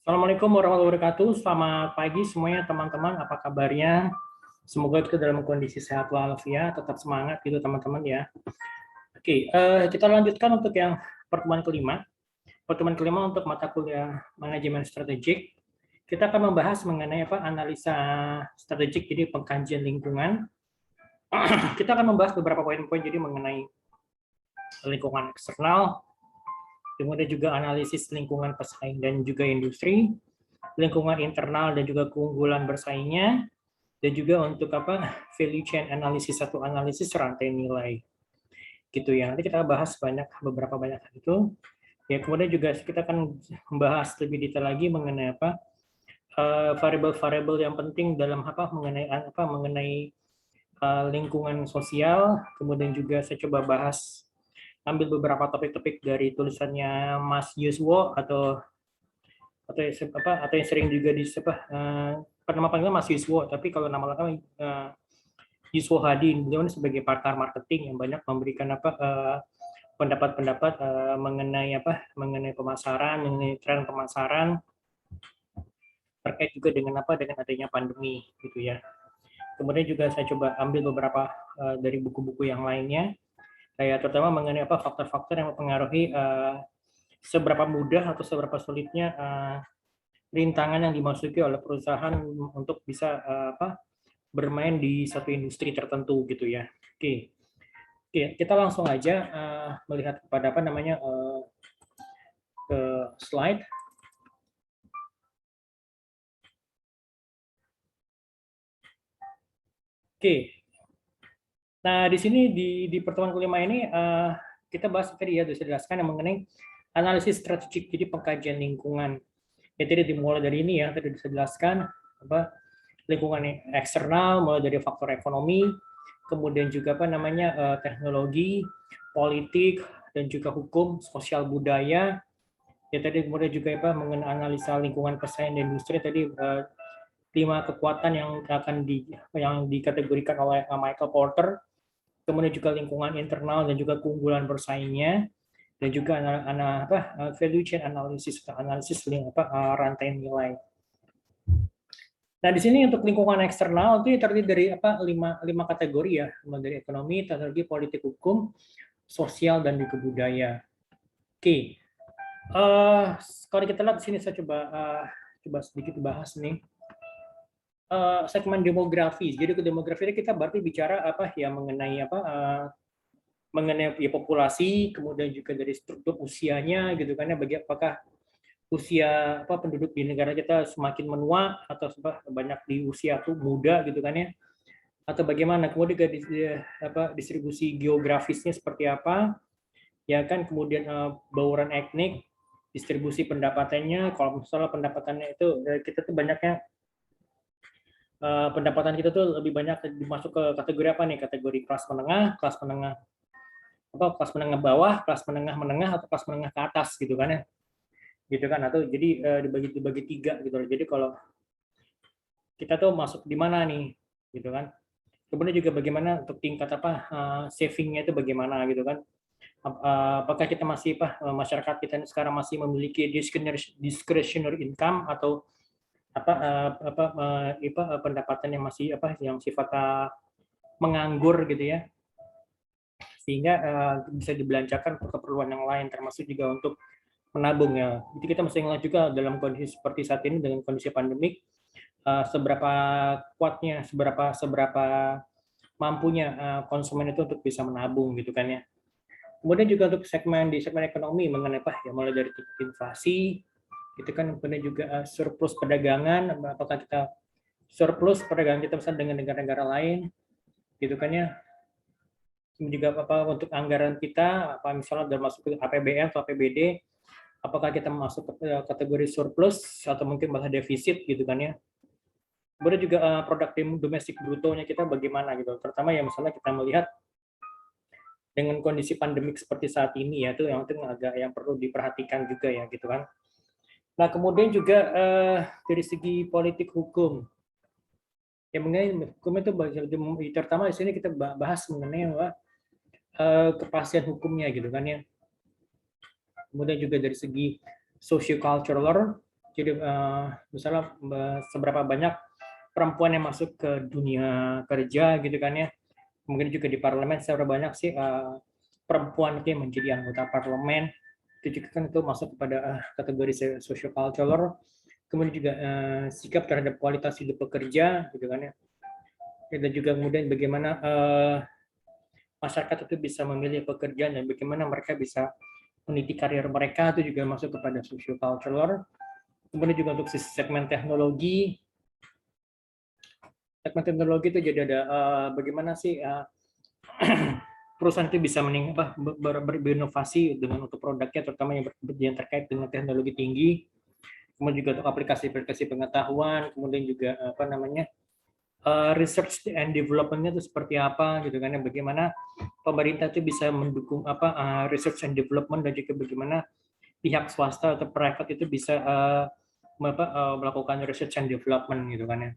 Assalamualaikum warahmatullahi wabarakatuh. Selamat pagi semuanya teman-teman. Apa kabarnya? Semoga kita dalam kondisi sehat walafiat, tetap semangat gitu teman-teman ya. Oke, kita lanjutkan untuk yang pertemuan kelima. Pertemuan kelima untuk mata kuliah manajemen strategik. Kita akan membahas mengenai analisa strategik, jadi pengkajian lingkungan. Kita akan membahas beberapa poin-poin jadi mengenai lingkungan eksternal, kemudian juga analisis lingkungan pesaing dan juga industri, lingkungan internal dan juga keunggulan bersaingnya, dan juga untuk value chain analisis atau analisis rantai nilai gitu ya. Nanti kita bahas beberapa banyak itu ya. Kemudian juga kita akan membahas lebih detail lagi mengenai variabel-variabel yang penting dalam mengenai lingkungan sosial. Kemudian juga saya coba ambil beberapa topik-topik dari tulisannya Mas Yuswo atau yang sering juga nama panggilnya Mas Yuswo, tapi kalau nama lengkapnya Yuswo Hadi. Beliau sebagai pakar marketing yang banyak memberikan pendapat-pendapat mengenai pemasaran, mengenai tren pemasaran terkait juga dengan adanya pandemi gitu ya. Kemudian juga saya coba ambil beberapa dari buku-buku yang lainnya, kayak terutama mengenai faktor-faktor yang mempengaruhi seberapa mudah atau seberapa sulitnya rintangan yang dimasuki oleh perusahaan untuk bisa bermain di satu industri tertentu gitu ya. Oke, kita langsung aja melihat kepada ke slide. Oke, nah di sini di pertemuan kelima ini kita bahas tadi ya, sudah jelaskan yang mengenai analisis strategik, jadi pengkajian lingkungan. Ya tadi dimulai dari ini ya, tadi bisa jelaskan lingkungan eksternal, mulai dari faktor ekonomi, kemudian juga teknologi, politik, dan juga hukum, sosial budaya. Ya tadi kemudian juga mengenai analisa lingkungan pesaing dan industri tadi 5 kekuatan yang dikategorikan oleh Michael Porter. Kemudian juga lingkungan internal dan juga keunggulan bersaingnya, dan juga value chain analysis atau analisis rantai nilai. Nah, di sini untuk lingkungan eksternal itu terdiri dari lima kategori ya, dari ekonomi, teknologi, politik, hukum, sosial, dan juga budaya. Oke, kalau kita lihat di sini saya coba sedikit bahas nih segmen demografi. Jadi ke demografi ini kita berarti bicara mengenai populasi, kemudian juga dari struktur usianya gitu kan ya, apakah usia penduduk di negara kita semakin menua atau banyak di usia tuh muda gitu kan ya, atau bagaimana, kemudian juga distribusi geografisnya seperti apa ya kan, kemudian bauran etnik, distribusi pendapatannya. Kalau misalnya pendapatannya itu kita tuh banyaknya pendapatan kita tuh lebih banyak dimasuk ke kategori apa nih, kategori kelas menengah kelas menengah bawah, kelas menengah atau kelas menengah ke atas gitu kan ya, gitu kan, atau jadi dibagi tiga gitu. Jadi kalau kita tuh masuk di mana nih gitu kan. Kemudian juga bagaimana untuk tingkat savingnya itu bagaimana gitu kan. Apakah kita masih masyarakat kita sekarang masih memiliki discretionary income atau pendapatan yang masih yang sifatnya menganggur gitu ya, sehingga bisa dibelanjakan untuk keperluan yang lain, termasuk juga untuk menabung ya. Jadi kita mesti ingat juga dalam kondisi seperti saat ini dengan kondisi pandemik, seberapa kuatnya, seberapa mampunya konsumen itu untuk bisa menabung gitu kan ya. Kemudian juga untuk segmen ekonomi mengenai mulai dari inflasi itu kan, kemudian juga surplus perdagangan, apakah kita surplus perdagangan kita misalnya dengan negara-negara lain gitu kan ya. Juga untuk anggaran kita, misalnya sudah masuk ke APBN atau APBD, apakah kita masuk ke kategori surplus atau mungkin malah defisit gitu kan ya. Kemudian juga produk domestik brutonya kita bagaimana gitu, terutama ya misalnya kita melihat dengan kondisi pandemik seperti saat ini ya, itu yang agak yang perlu diperhatikan juga ya gitu kan. Nah, kemudian juga dari segi politik hukum, ya mengenai hukum itu terutama di sini kita bahas mengenai kepastian hukumnya gitu kan ya. Kemudian juga dari segi socio-cultural, Jadi misalnya seberapa banyak perempuan yang masuk ke dunia kerja gitu kan ya. Mungkin juga di parlemen seberapa banyak sih perempuan itu yang menjadi anggota parlemen. Itu juga kan itu masuk kepada kategori sociocultural. Kemudian juga sikap terhadap kualitas hidup pekerja gitu kan ya. Dan juga kemudian bagaimana masyarakat itu bisa memilih pekerjaan dan bagaimana mereka bisa meniti karir mereka itu juga masuk kepada sociocultural. Kemudian juga untuk segmen teknologi itu jadi ada bagaimana sih perusahaan itu bisa berinovasi dengan untuk produknya terutama yang terkait dengan teknologi tinggi, kemudian juga untuk aplikasi-aplikasi pengetahuan, kemudian juga apa namanya research and development-nya itu seperti apa gitu kan, bagaimana pemerintah itu bisa mendukung apa research and development dan juga bagaimana pihak swasta atau private itu bisa melakukan research and development gitu kan ya.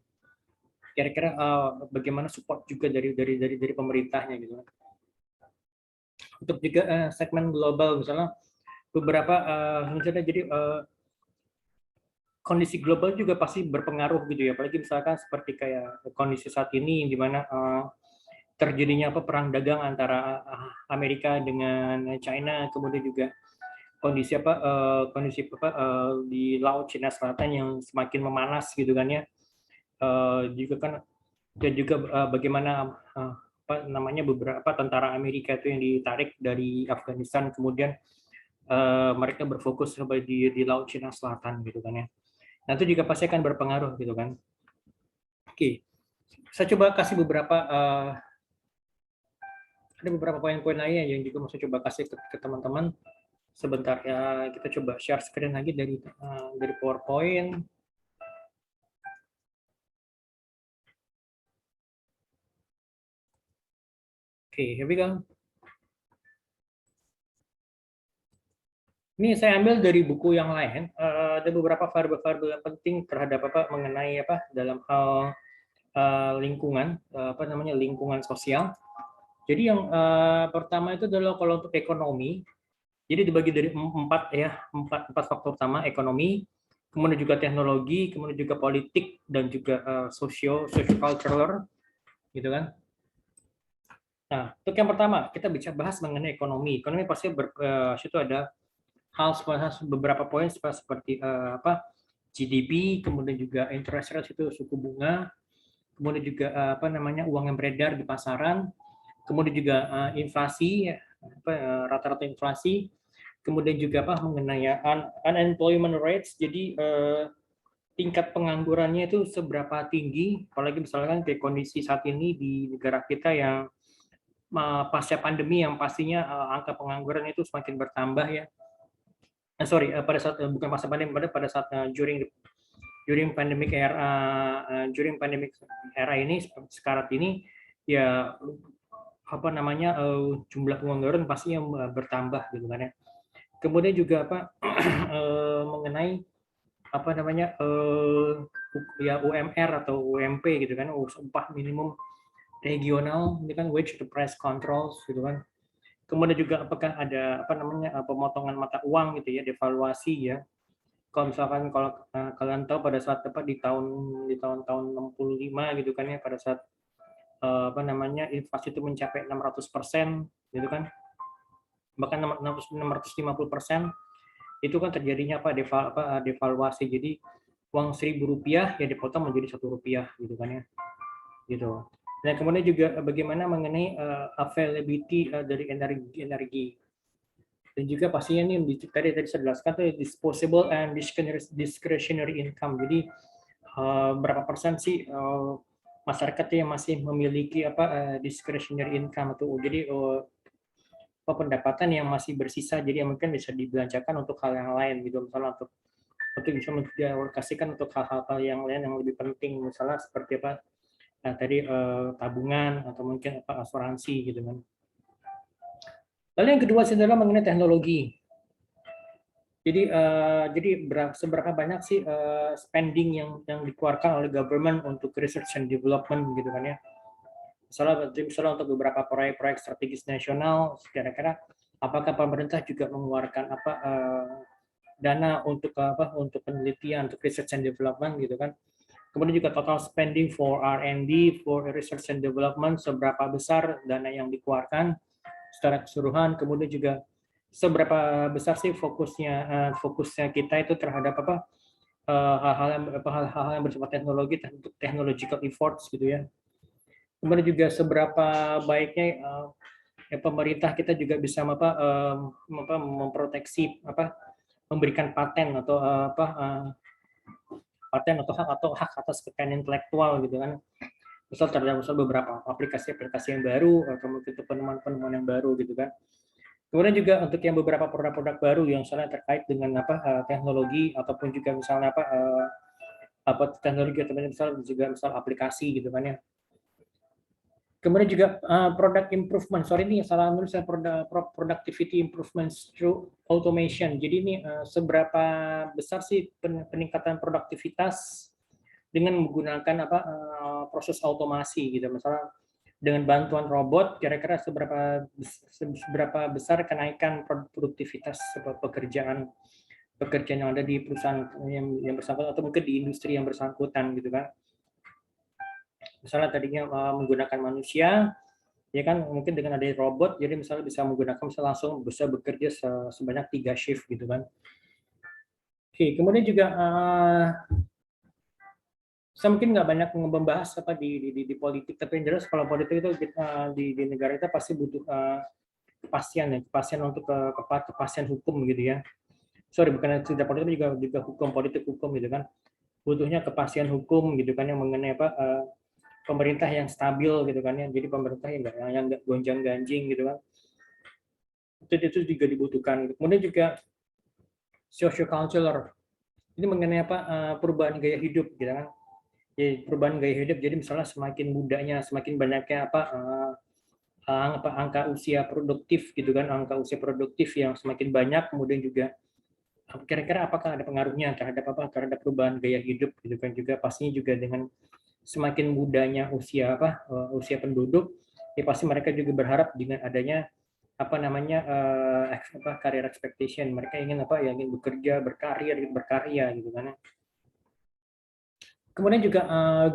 Kira-kira bagaimana support juga dari pemerintahnya gitu kan. Untuk juga segmen global misalnya beberapa misalnya jadi kondisi global juga pasti berpengaruh gitu ya, apalagi misalkan seperti kayak kondisi saat ini di mana terjadinya apa perang dagang antara Amerika dengan China, kemudian juga kondisi apa di Laut Cina Selatan yang semakin memanas gitu kan ya. Juga kan dan juga bagaimana apa namanya beberapa tentara Amerika itu yang ditarik dari Afghanistan, kemudian mereka berfokus di Laut Cina Selatan gitu kan ya. Nanti juga pasti akan berpengaruh gitu kan. Oke, saya coba kasih beberapa ada beberapa poin-poin lainnya yang juga mau saya coba kasih ke teman-teman. Sebentar ya, kita coba share screen lagi dari PowerPoint. Oke, here we go. Ini saya ambil dari buku yang lain. Ada beberapa variabel-variabel yang penting terhadap apa mengenai apa dalam hal lingkungan, apa namanya lingkungan sosial. Jadi yang pertama itu adalah kalau untuk ekonomi. Jadi dibagi dari empat faktor utama: ekonomi, kemudian juga teknologi, kemudian juga politik dan juga socio-cultural, gitu kan. Nah, untuk yang pertama kita bicara bahas mengenai ekonomi. Ekonomi pasti situ ada beberapa poin seperti apa GDP, kemudian juga interest rate itu suku bunga, kemudian juga apa namanya uang yang beredar di pasaran, kemudian juga inflasi, rata-rata inflasi, kemudian juga apa mengenai unemployment rates, jadi tingkat penganggurannya itu seberapa tinggi, apalagi misalkan kayak kondisi saat ini di negara kita yang pasca pandemi yang pastinya angka pengangguran itu semakin bertambah ya. Pada saat bukan masa pandemi, pada saat during pandemic era ini sekarang ini ya apa namanya jumlah pengangguran pastinya bertambah gitu kan ya. Kemudian juga apa mengenai apa namanya ya UMR atau UMP gitu kan, upah minimum regional ini kan wage to price controls gitu kan. Kemudian juga apakah ada apa namanya pemotongan mata uang gitu ya, devaluasi ya. Kalau misalkan kalau kalian tahu pada saat tepat di tahun-tahun 65 gitu kan ya, pada saat apa namanya inflasi itu mencapai 600% gitu kan, bahkan 650%, itu kan terjadinya devaluasi. Jadi uang Rp1.000 ya dipotong menjadi Rp1 gitu kan ya, gitu. Dan kemudian juga bagaimana mengenai availability dari energi. Dan juga pastinya nih tadi saya jelaskan tuh disposable and discretionary income. Jadi berapa persen sih masyarakat yang masih memiliki discretionary income tuh. Jadi pendapatan yang masih bersisa, jadi yang mungkin bisa dibelanjakan untuk hal yang lain gitu, misalnya untuk bisa dialokasikan untuk hal-hal yang lain yang lebih penting, misalnya seperti apa tadi tabungan atau mungkin asuransi gitu kan. Lalu yang kedua adalah mengenai teknologi. Jadi seberapa banyak sih spending yang dikeluarkan oleh government untuk research and development gitu kan ya. Misalnya untuk beberapa proyek-proyek strategis nasional, kira-kira apakah pemerintah juga mengeluarkan dana untuk untuk penelitian, untuk research and development gitu kan. Kemudian juga total spending for R&D, for research and development, seberapa besar dana yang dikeluarkan secara keseluruhan. Kemudian juga seberapa besar sih fokusnya kita itu terhadap hal-hal yang bersifat teknologi, untuk technological efforts gitu ya. Kemudian juga seberapa baiknya pemerintah kita juga bisa memproteksi memberikan paten atau hak atas kekayaan intelektual gitu kan. Misal terhadap beberapa aplikasi-aplikasi yang baru atau mungkin penemuan-penemuan yang baru gitu kan. Kemudian juga untuk yang beberapa produk-produk baru yang misalnya terkait dengan teknologi ataupun juga misalnya teknologi atau misal aplikasi gitu kan ya. Kemudian juga product improvement. Sorry ini salah nulis, productivity improvements through automation. Jadi ini seberapa besar sih peningkatan produktivitas dengan menggunakan proses otomasi gitu. Misalnya dengan bantuan robot, kira-kira seberapa besar kenaikan produktivitas pekerjaan yang ada di perusahaan yang bersangkutan atau mungkin di industri yang bersangkutan gitu kan. Misalnya tadinya menggunakan manusia, ya kan mungkin dengan adanya robot, jadi misalnya bisa langsung bisa bekerja sebanyak 3 shift gitu kan. Oke, kemudian juga saya mungkin nggak banyak membahas di politik, tapi yang jelas kalau politik itu di negara kita pasti butuh kepastian untuk kepastian hukum gitu ya. Sorry, bukan tidak politik, juga hukum, politik hukum gitu kan. Butuhnya kepastian hukum gitu kan, yang mengenai pemerintah yang stabil gitu kan ya. Jadi pemerintah yang nggak gonjang-ganjing gitu kan. Itu juga dibutuhkan. Kemudian juga social culture. Ini mengenai perubahan gaya hidup gitu kan. Jadi perubahan gaya hidup, jadi misalnya semakin mudanya, semakin banyaknya angka usia produktif gitu kan, angka usia produktif yang semakin banyak, kemudian juga kira-kira apakah ada pengaruhnya terhadap perubahan gaya hidup gitu kan. Juga pastinya juga dengan semakin mudanya usia penduduk, ya pasti mereka juga berharap dengan adanya career expectation, mereka ingin ingin bekerja, berkarya gitu kan. Kemudian juga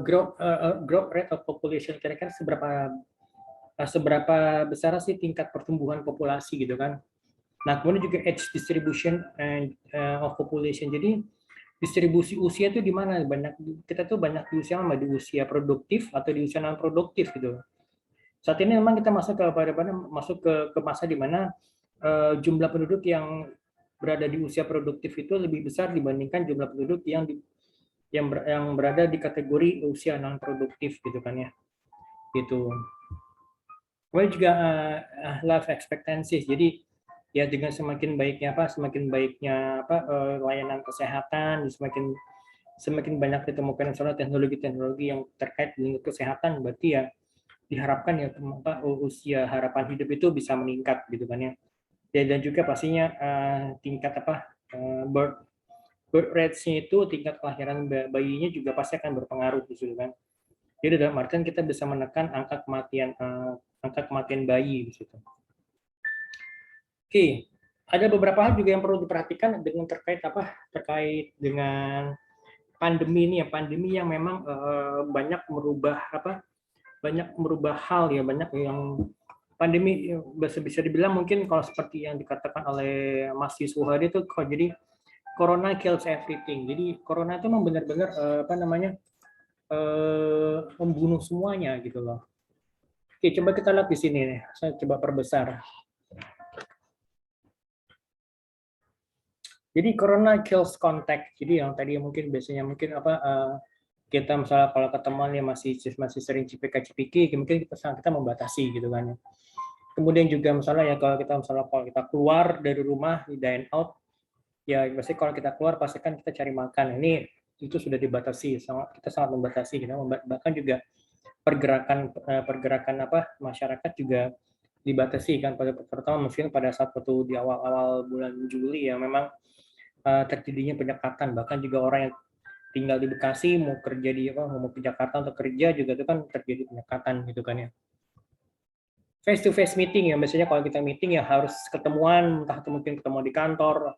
growth rate of population, kira-kira seberapa besar sih tingkat pertumbuhan populasi gitu kan. Nah, kemudian juga age distribution of population. Jadi distribusi usia itu di mana? Kita tuh banyak di usia produktif atau di usia non produktif gitu. Saat ini memang kita masuk ke masa di mana jumlah penduduk yang berada di usia produktif itu lebih besar dibandingkan jumlah penduduk yang berada di kategori usia non produktif gitu kan ya. Gitu. Kemudian juga life expectancy. Jadi ya dengan semakin baiknya layanan kesehatan, semakin banyak ditemukan misalnya teknologi-teknologi yang terkait dengan kesehatan, berarti ya diharapkan ya usia harapan hidup itu bisa meningkat gitu kan ya. Dan juga pastinya tingkat birth rate-nya itu, tingkat kelahiran bayinya juga pasti akan berpengaruh gitu kan. Jadi dalam artian kita bisa menekan angka kematian bayi di situ. Oke, ada beberapa hal juga yang perlu diperhatikan dengan terkait dengan pandemi ini ya, pandemi yang memang banyak merubah hal ya, banyak yang pandemi bisa dibilang mungkin kalau seperti yang dikatakan oleh Mas Yusuf Hadi itu jadi corona kills everything. Jadi corona itu memang benar-benar membunuh semuanya gitu loh. Oke, coba kita lihat di sini nih. Saya coba perbesar. Jadi corona kills contact. Jadi yang tadi mungkin biasanya kita misalnya kalau ketemuan ya masih sering cipika-cipiki, mungkin kita membatasi gitu kan ya. Kemudian juga misalnya ya kalau kita keluar dari rumah di dine out, ya pasti kalau kita keluar pasti kan kita cari makan. Ini itu sudah dibatasi, kita sangat membatasi gitu. Bahkan juga pergerakan masyarakat juga dibatasi kan, terutama mungkin pada saat waktu di awal-awal bulan Juli ya memang terjadinya penyekatan. Bahkan juga orang yang tinggal di Bekasi mau kerja mau ke Jakarta untuk kerja juga itu kan terjadi penyekatan gitu kan ya. Face to face meeting ya, biasanya kalau kita meeting ya harus ketemuan, entah itu mungkin ketemu di kantor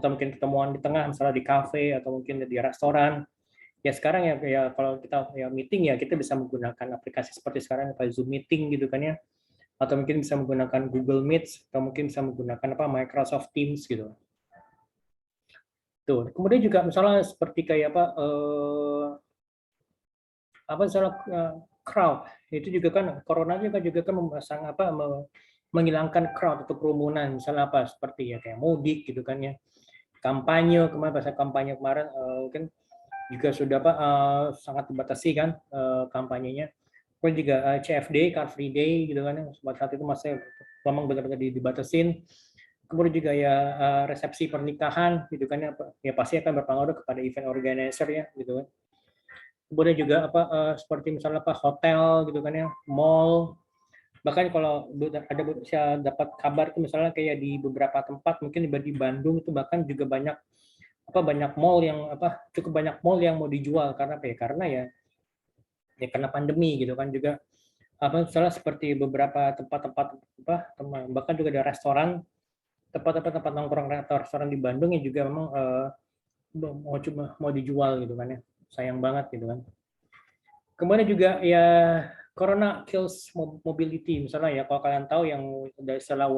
atau mungkin ketemuan di tengah, misalnya di kafe atau mungkin di restoran. Ya sekarang ya kalau kita ya meeting ya kita bisa menggunakan aplikasi seperti sekarang kayak Zoom meeting gitu kan ya, atau mungkin bisa menggunakan Google Meet atau mungkin bisa menggunakan Microsoft Teams gitu. Tuh. Kemudian juga misalnya seperti kayak misalnya crowd itu juga kan corona juga kan memasang menghilangkan crowd atau kerumunan, misalnya seperti ya kayak mudik gitu kan ya, kampanye kemarin pas kampanye kemarin mungkin juga sudah sangat dibatasi kan kampanyenya. Kemudian juga CFD, Car Free Day gitu kan, saat itu masih memang benar-benar dibatasin. Kemudian juga ya resepsi pernikahan gitu kan ya pasti akan berpengaruh kepada event organizer ya gitu kan. Kemudian juga seperti misalnya hotel gitu kan ya, mall. Bahkan kalau ada saya dapat kabar itu misalnya kayak di beberapa tempat mungkin di Bandung itu bahkan juga banyak mall yang cukup banyak mall yang mau dijual karena karena ya karena pandemi gitu kan, juga misalnya seperti beberapa tempat-tempat bahkan juga ada restoran, tempat nongkrong restoran di Bandung yang juga memang mau dijual gitu kan ya, sayang banget gitu kan. Kemudian juga ya Corona kills mobility, misalnya ya kalau kalian tahu yang dari istilah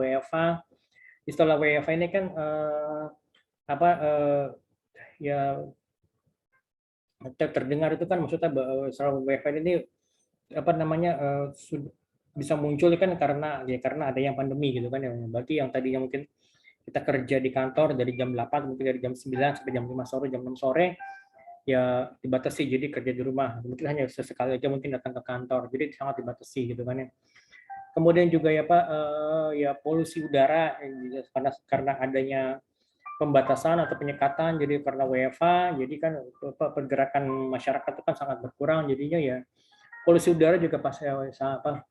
WFA ini kan ya terdengar itu kan maksudnya istilah WFA ini bisa muncul kan karena adanya pandemi gitu kan ya. Berarti yang tadinya mungkin kita kerja di kantor dari jam 8 mungkin dari jam 9 sampai jam 5 sore, jam 6 sore ya dibatasi, jadi kerja di rumah mungkin hanya sesekali aja mungkin datang ke kantor, jadi sangat dibatasi gitu kan ya. Kemudian juga ya ya polusi udara karena adanya pembatasan atau penyekatan, jadi karena WFA jadi kan pergerakan masyarakat itu kan sangat berkurang, jadinya ya polusi udara juga pasti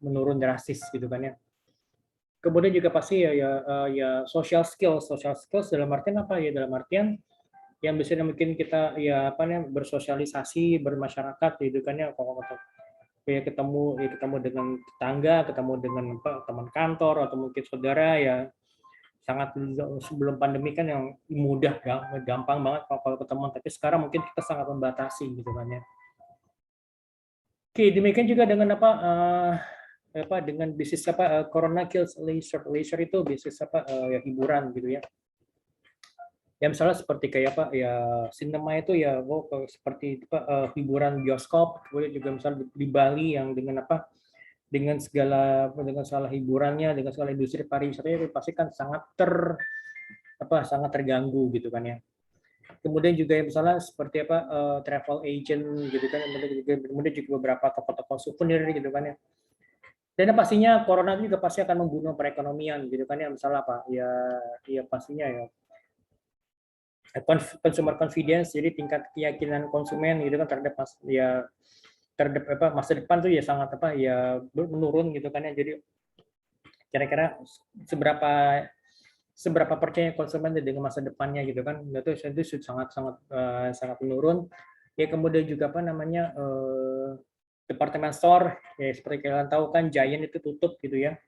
menurun drastis gitu kan ya. Kemudian juga pasti ya social skills dalam artian apa ya, dalam artian yang bisa mungkin kita ya bersosialisasi bermasyarakat gitu kan ya, kayak ketemu dengan tetangga, ketemu dengan teman kantor atau mungkin saudara ya, sangat sebelum pandemi kan yang mudah gampang banget kalau ketemu, tapi sekarang mungkin kita sangat membatasi gitu kan ya. Oke, demikian juga dengan dengan bisnis Corona Kills Leisure itu bisnis ya hiburan gitu ya. Ya misalnya seperti kayak ya sinema itu ya seperti hiburan bioskop, kemudian juga misalnya di Bali yang dengan dengan segala hiburannya, dengan segala industri pariwisata itu pasti kan sangat terganggu gitu kan ya. Kemudian juga misalnya seperti travel agent gitu kan, kemudian juga beberapa toko-toko souvenir gitu kan ya. Dan pastinya corona juga pasti akan membunuh perekonomian gitu kan ya, misalnya ya pastinya ya consumer confidence, jadi tingkat keyakinan konsumen gitu kan terhadap masa depan tuh ya sangat ya menurun gitu kan ya. Jadi kira-kira seberapa percaya konsumen dengan masa depannya gitu kan, itu sangat menurun ya. Kemudian juga department store ya, seperti kalian tahu kan Giant itu tutup gitu ya.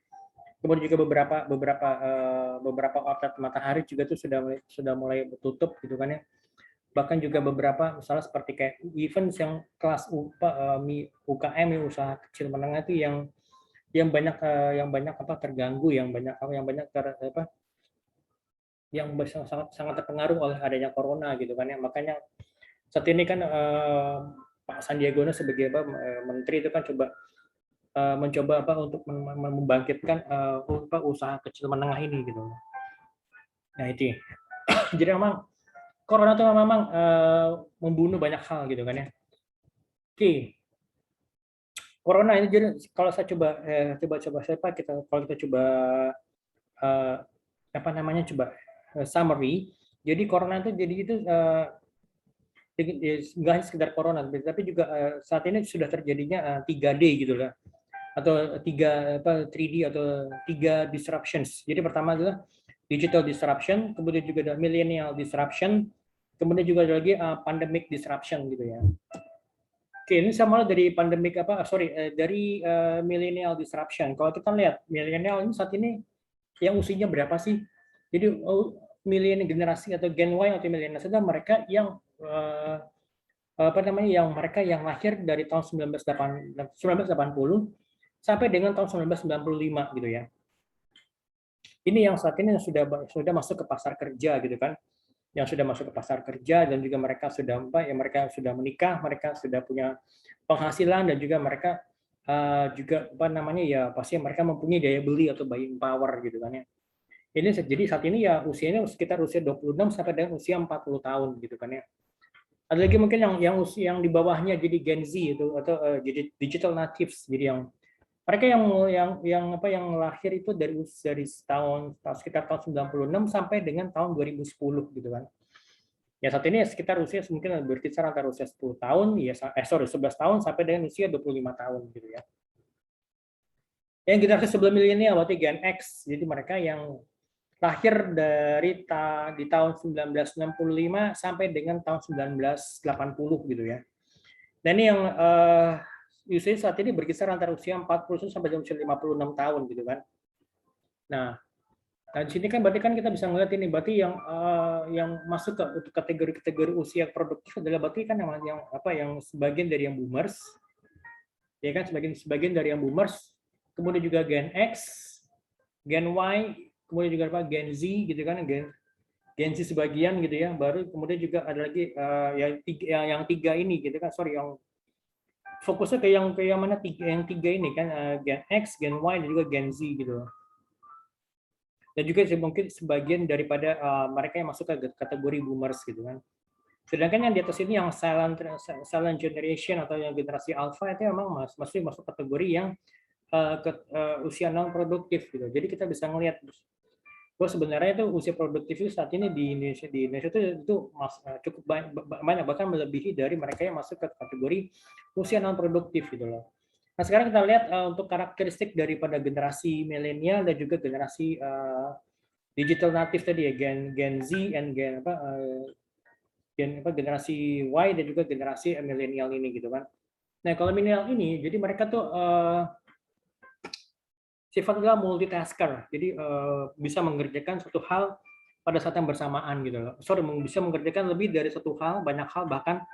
Kemudian juga beberapa outlet matahari juga tuh sudah mulai tutup gitu kan ya. Bahkan juga beberapa misalnya seperti kayak events yang kelas UKM, usaha kecil menengah itu yang banyak terganggu, yang banyak yang sangat terpengaruh oleh adanya corona gitu kan ya. Makanya saat ini kan Pak Sandiaga Uno sebagai menteri itu kan mencoba untuk membangkitkan usaha kecil menengah ini gitu. Nah itu. Jadi memang corona itu memang membunuh banyak hal gitu kan ya. Oke. Corona ini jadi kalau saya kalau kita coba summary. Jadi corona itu nggak hanya sekedar corona, tapi juga saat ini sudah terjadinya 3D gitu lah, atau 3D atau 3 disruptions. Jadi pertama adalah digital disruption, kemudian juga ada millennial disruption, kemudian juga ada lagi pandemic disruption gitu ya. Oke, ini saya mulai dari pandemic dari millennial disruption. Kalau kita lihat millennial ini saat ini yang usianya berapa sih? Jadi milenial generasi atau Gen Y atau milenial adalah mereka yang yang mereka yang lahir dari tahun 1980 sampai dengan tahun 1995 gitu ya. Ini yang saat ini sudah masuk ke pasar kerja gitu kan, yang sudah masuk ke pasar kerja, dan juga mereka sudah mereka sudah menikah, mereka sudah punya penghasilan, dan juga mereka juga pasti mereka mempunyai daya beli atau buying power gitu kan ya. Ini jadi saat ini ya usianya sekitar usia 26 sampai dengan usia 40 tahun gitu kan ya. Ada lagi mungkin yang usia yang di bawahnya jadi Gen Z itu atau jadi digital natives, jadi yang mereka yang lahir itu dari sekitar tahun 96 sampai dengan tahun 2010 gitu kan. Ya saat ini sekitar usia mungkin berkisar antara usia 10 tahun 11 tahun sampai dengan usia 25 tahun gitu ya. Yang generasi sebelum milenial berarti Gen X. Jadi mereka yang lahir di tahun 1965 sampai dengan tahun 1980 gitu ya. Dan ini yang usia saat ini berkisar antara usia 40 sampai dengan usia 56 tahun gitu kan. Nah, di sini kan berarti kan kita bisa melihat ini berarti yang masuk ke untuk kategori-kategori usia produktif adalah berarti kan yang sebagian dari yang boomers, ya kan, sebagian dari yang boomers, kemudian juga Gen X, Gen Y, kemudian juga Gen Z gitu kan, Gen Z sebagian gitu ya, baru kemudian juga ada lagi yang tiga ini gitu kan, yang fokusnya ke yang mana yang tiga ini kan, Gen X, Gen Y, dan juga Gen Z gitu. Dan juga mungkin sebagian daripada mereka yang masuk ke kategori boomers gitu kan. Sedangkan yang di atas ini yang silent generation atau yang generasi alpha itu memang masih masuk kategori yang usia non produktif gitu. Jadi kita bisa ngelihat bahwa sebenarnya itu usia produktif itu saat ini di Indonesia itu cukup banyak, bahkan melebihi dari mereka yang masuk ke kategori usia non produktif gitu loh. Nah sekarang kita lihat untuk karakteristik daripada generasi milenial dan juga generasi digital native tadi ya, Gen Z and generasi Y dan juga generasi milenial ini gitu kan. Nah kalau milenial ini jadi mereka tuh sifatnya multitasker, jadi bisa mengerjakan suatu hal pada saat yang bersamaan gitu loh. Bisa mengerjakan lebih dari satu hal, banyak hal bahkan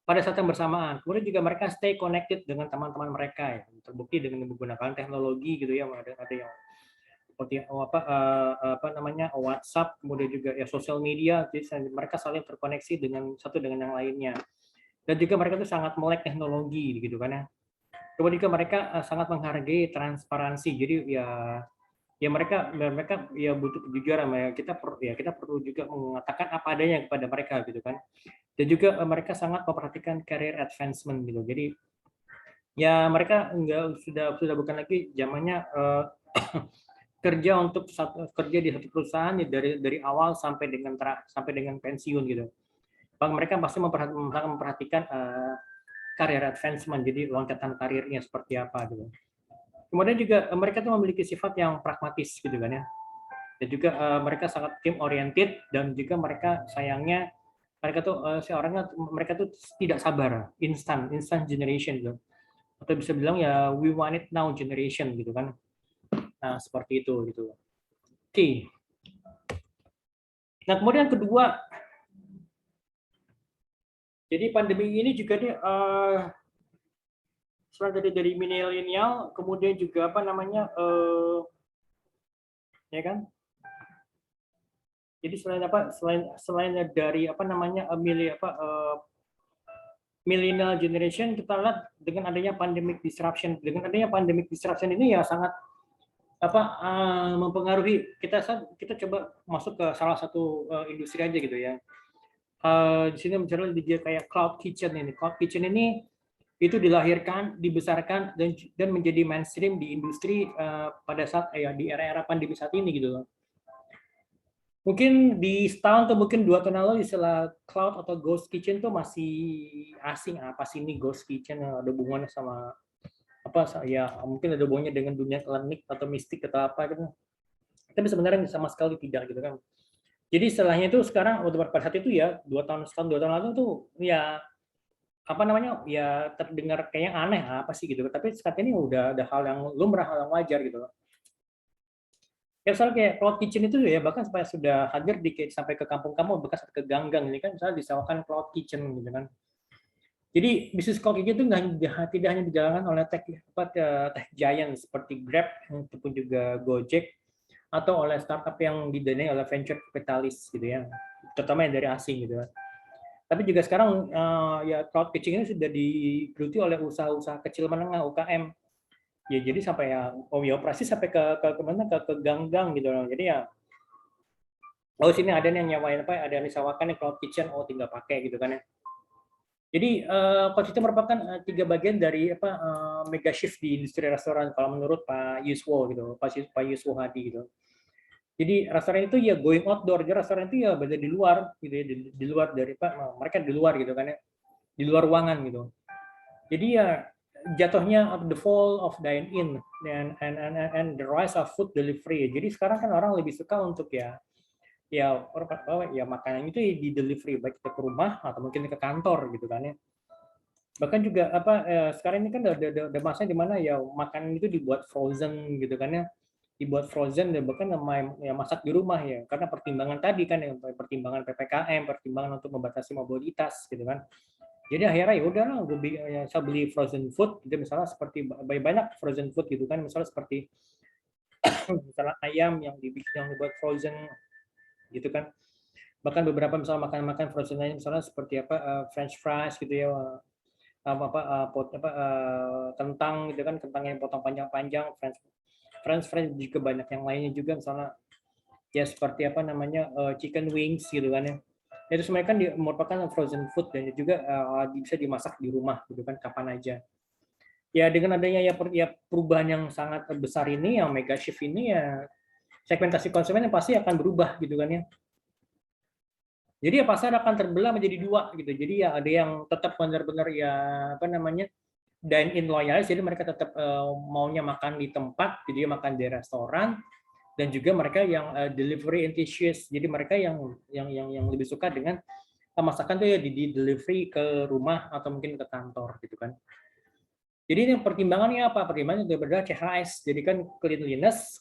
pada saat yang bersamaan. Kemudian juga mereka stay connected dengan teman-teman mereka ya, terbukti dengan menggunakan teknologi gitu ya, ada yang seperti WhatsApp, kemudian juga ya sosial media, jadi mereka saling terkoneksi dengan satu dengan yang lainnya. Dan juga mereka tuh sangat melek teknologi gitu kan ya. Kemudian juga mereka sangat menghargai transparansi. Jadi ya mereka ya butuh kejujuran ya, kita perlu juga mengatakan apa adanya kepada mereka gitu kan. Dan juga mereka sangat memperhatikan career advancement gitu. Jadi ya mereka sudah bukan lagi zamannya kerja di satu perusahaan ya, dari awal sampai dengan pensiun gitu. Mereka pasti memperhatikan career advancement, jadi loncatan karirnya seperti apa gitu. Kemudian juga mereka tuh memiliki sifat yang pragmatis gitu kan ya. Dan juga mereka sangat team oriented, dan juga mereka sayangnya mereka tuh mereka tuh tidak sabar, instant generation gitu. Atau bisa bilang ya we want it now generation gitu kan. Nah, seperti itu gitu. Oke. Nah, kemudian kedua, jadi pandemi ini juga nih selain dari milenial, kemudian juga ya kan? Jadi selain dari millennial generation, kita lihat dengan adanya pandemic disruption. Dengan adanya pandemic disruption ini ya sangat mempengaruhi kita coba masuk ke salah satu industri aja gitu ya. Di sini misalnya dia kayak cloud kitchen ini. Cloud kitchen ini itu dilahirkan, dibesarkan dan menjadi mainstream di industri pada saat di era-era pandemi saat ini gitu loh. Mungkin di setahun atau mungkin 2 tahun lalu istilah cloud atau ghost kitchen tuh masih asing. Apa sih ini ghost kitchen, ada hubungannya sama mungkin ada hubungannya dengan dunia klinik atau mistik atau apa gitu. Tapi sebenarnya sama sekali tidak gitu kan. Jadi setelahnya itu sekarang pada saat itu ya 2 tahun lalu tuh ya ya terdengar kayaknya aneh apa sih gitu. Tapi saat ini udah ada hal yang lumrah, hal yang wajar gitu loh. Ya misalnya kayak cloud kitchen itu ya bahkan sampai sudah hadir di sampai ke kampung-kampung, bekas ke gang-gang ini kan misalnya disewakan cloud kitchen gitu kan. Jadi bisnis cloud kitchen itu tidak hanya dijalankan oleh tech giant seperti Grab ataupun juga Gojek atau oleh startup yang didanai oleh venture capitalist gitu ya, terutama yang dari asing gitu kan. Tapi juga sekarang ya cloud kitchen ini sudah digeluti oleh usaha-usaha kecil menengah UKM. Ya jadi sampai ya operasi sampai ke mana ke gang-gang gitu loh. Jadi ya oh sini ada nih yang nyawain apa ada yang disewakan nih cloud kitchen, oh tinggal pakai gitu kan ya. Jadi cloud kitchen merupakan tiga bagian dari mega shift di industri restoran kalau menurut Pak Yuswo gitu, Pak Yuswo Hadi gitu. Jadi restoran itu ya going outdoor, jadi restoran itu ya berada di luar gitu ya, di luar dari mereka di luar gitu kan ya, di luar ruangan gitu. Jadi ya jatuhnya the fall of dine in and the rise of food delivery. Jadi sekarang kan orang lebih suka untuk ya makanan itu di delivery baik itu ke rumah atau mungkin ke kantor gitu kan ya. Bahkan juga sekarang ini kan ada masa di mana ya makanan itu dibuat frozen gitu kan ya, dibuat frozen dan bahkan ya masak di rumah ya karena pertimbangan tadi kan ya, pertimbangan PPKM, pertimbangan untuk membatasi mobilitas gitu kan. Jadi akhirnya ya udahlah saya beli frozen food gitu misalnya seperti banyak frozen food gitu kan, misalnya seperti misalnya ayam yang dibuat frozen gitu kan. Bahkan beberapa misalnya makan-makan frozen lain misalnya seperti French fries gitu ya, kentang gitu kan, kentang yang potong panjang-panjang, French fries juga banyak yang lainnya juga misalnya ya seperti chicken wings gitu kan ya. Itu semuanya kan merupakan frozen food dan juga bisa dimasak di rumah gitu kan kapan aja. Ya dengan adanya ya perubahan yang sangat besar ini, yang mega shift ini ya segmentasi konsumen yang pasti akan berubah gitu kan ya. Jadi ya pasar akan terbelah menjadi dua gitu. Jadi ya ada yang tetap benar-benar ya dine in loyalis, jadi mereka tetap maunya makan di tempat, jadi makan di restoran, dan juga mereka yang delivery enthusiast, jadi mereka yang lebih suka dengan masakan tuh ya di delivery ke rumah atau mungkin ke kantor gitu kan. Jadi ini pertimbangannya apa? Pertimbangannya berbeda CHS, jadi kan cleanliness,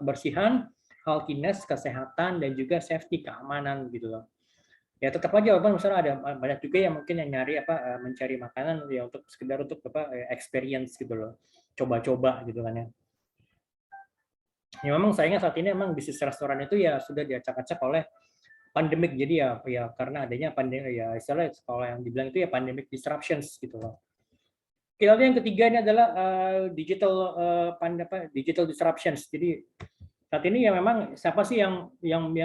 kebersihan, healthiness, kesehatan, dan juga safety, keamanan gitu loh. Ya tetap aja walaupun misalnya ada banyak juga yang mungkin yang nyari mencari makanan ya untuk sekedar untuk experience gitu loh, coba-coba gitu kan ya. Ya memang sayangnya saat ini memang bisnis restoran itu ya sudah diacak-acak oleh pandemik, jadi ya karena adanya pandemi ya istilahnya kalau yang dibilang itu ya pandemic disruptions gitu loh. Lalu yang ketiga ini adalah digital disruptions. Jadi saat ini ya memang siapa sih yang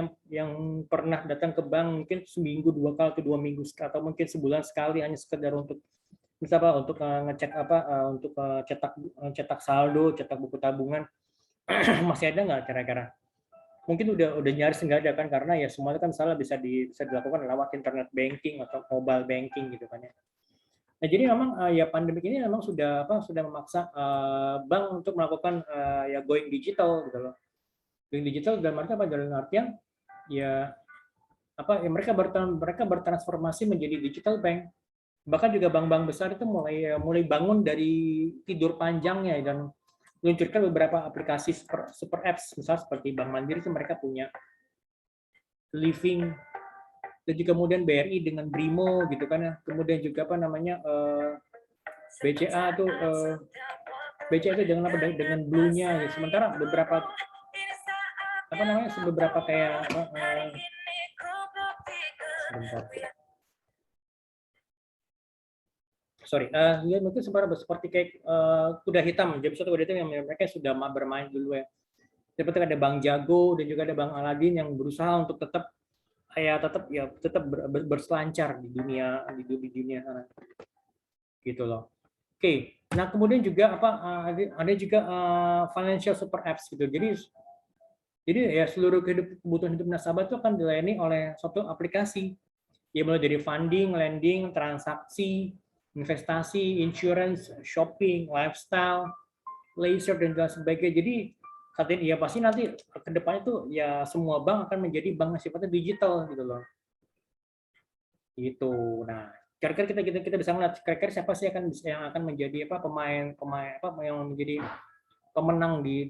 pernah datang ke bank mungkin seminggu dua kali atau 2 minggu atau mungkin sebulan sekali hanya sekedar untuk misalnya untuk ngecek untuk cetak saldo, cetak buku tabungan. Masih ada nggak kira-kira? Mungkin udah nyaris nggak ada kan karena ya semuanya kan salah bisa dilakukan lewat internet banking atau mobile banking gitu kan ya. Nah, jadi memang ya pandemi ini memang sudah memaksa bank untuk melakukan ya going digital gitu loh. Going digital dalam arti apa? Dalam artian ya ya mereka bertransformasi menjadi digital bank. Bahkan juga bank-bank besar itu mulai bangun dari tidur panjangnya dan meluncurkan beberapa aplikasi super apps, misalnya seperti Bank Mandiri itu mereka punya Living, dan juga kemudian BRI dengan Brimo gitu kan ya, kemudian juga BCA tuh BCA itu dengan Blue-nya, sementara beberapa beberapa kayak sebentar. Sorry, ya mungkin seperti kayak kuda hitam, jadi satu kuda hitam yang mereka sudah bermain dulu ya. Seperti ada Bang Jago dan juga ada Bang Aladin yang berusaha untuk tetap berselancar di dunia sana gitu loh. Oke, nah kemudian juga ada juga financial super apps gitu. Jadi ya seluruh kebutuhan hidup nasabah itu akan dilayani oleh suatu aplikasi. Ya mulai dari funding, lending, transaksi, investasi, insurance, shopping, lifestyle, leisure dan sebagainya. Jadi katanya ya pasti nanti ke depannya tuh ya semua bank akan menjadi bank sifatnya digital gitu loh. Gitu. Nah, kira-kira kita bisa melihat kira-kira siapa sih yang akan menjadi pemain yang menjadi pemenang di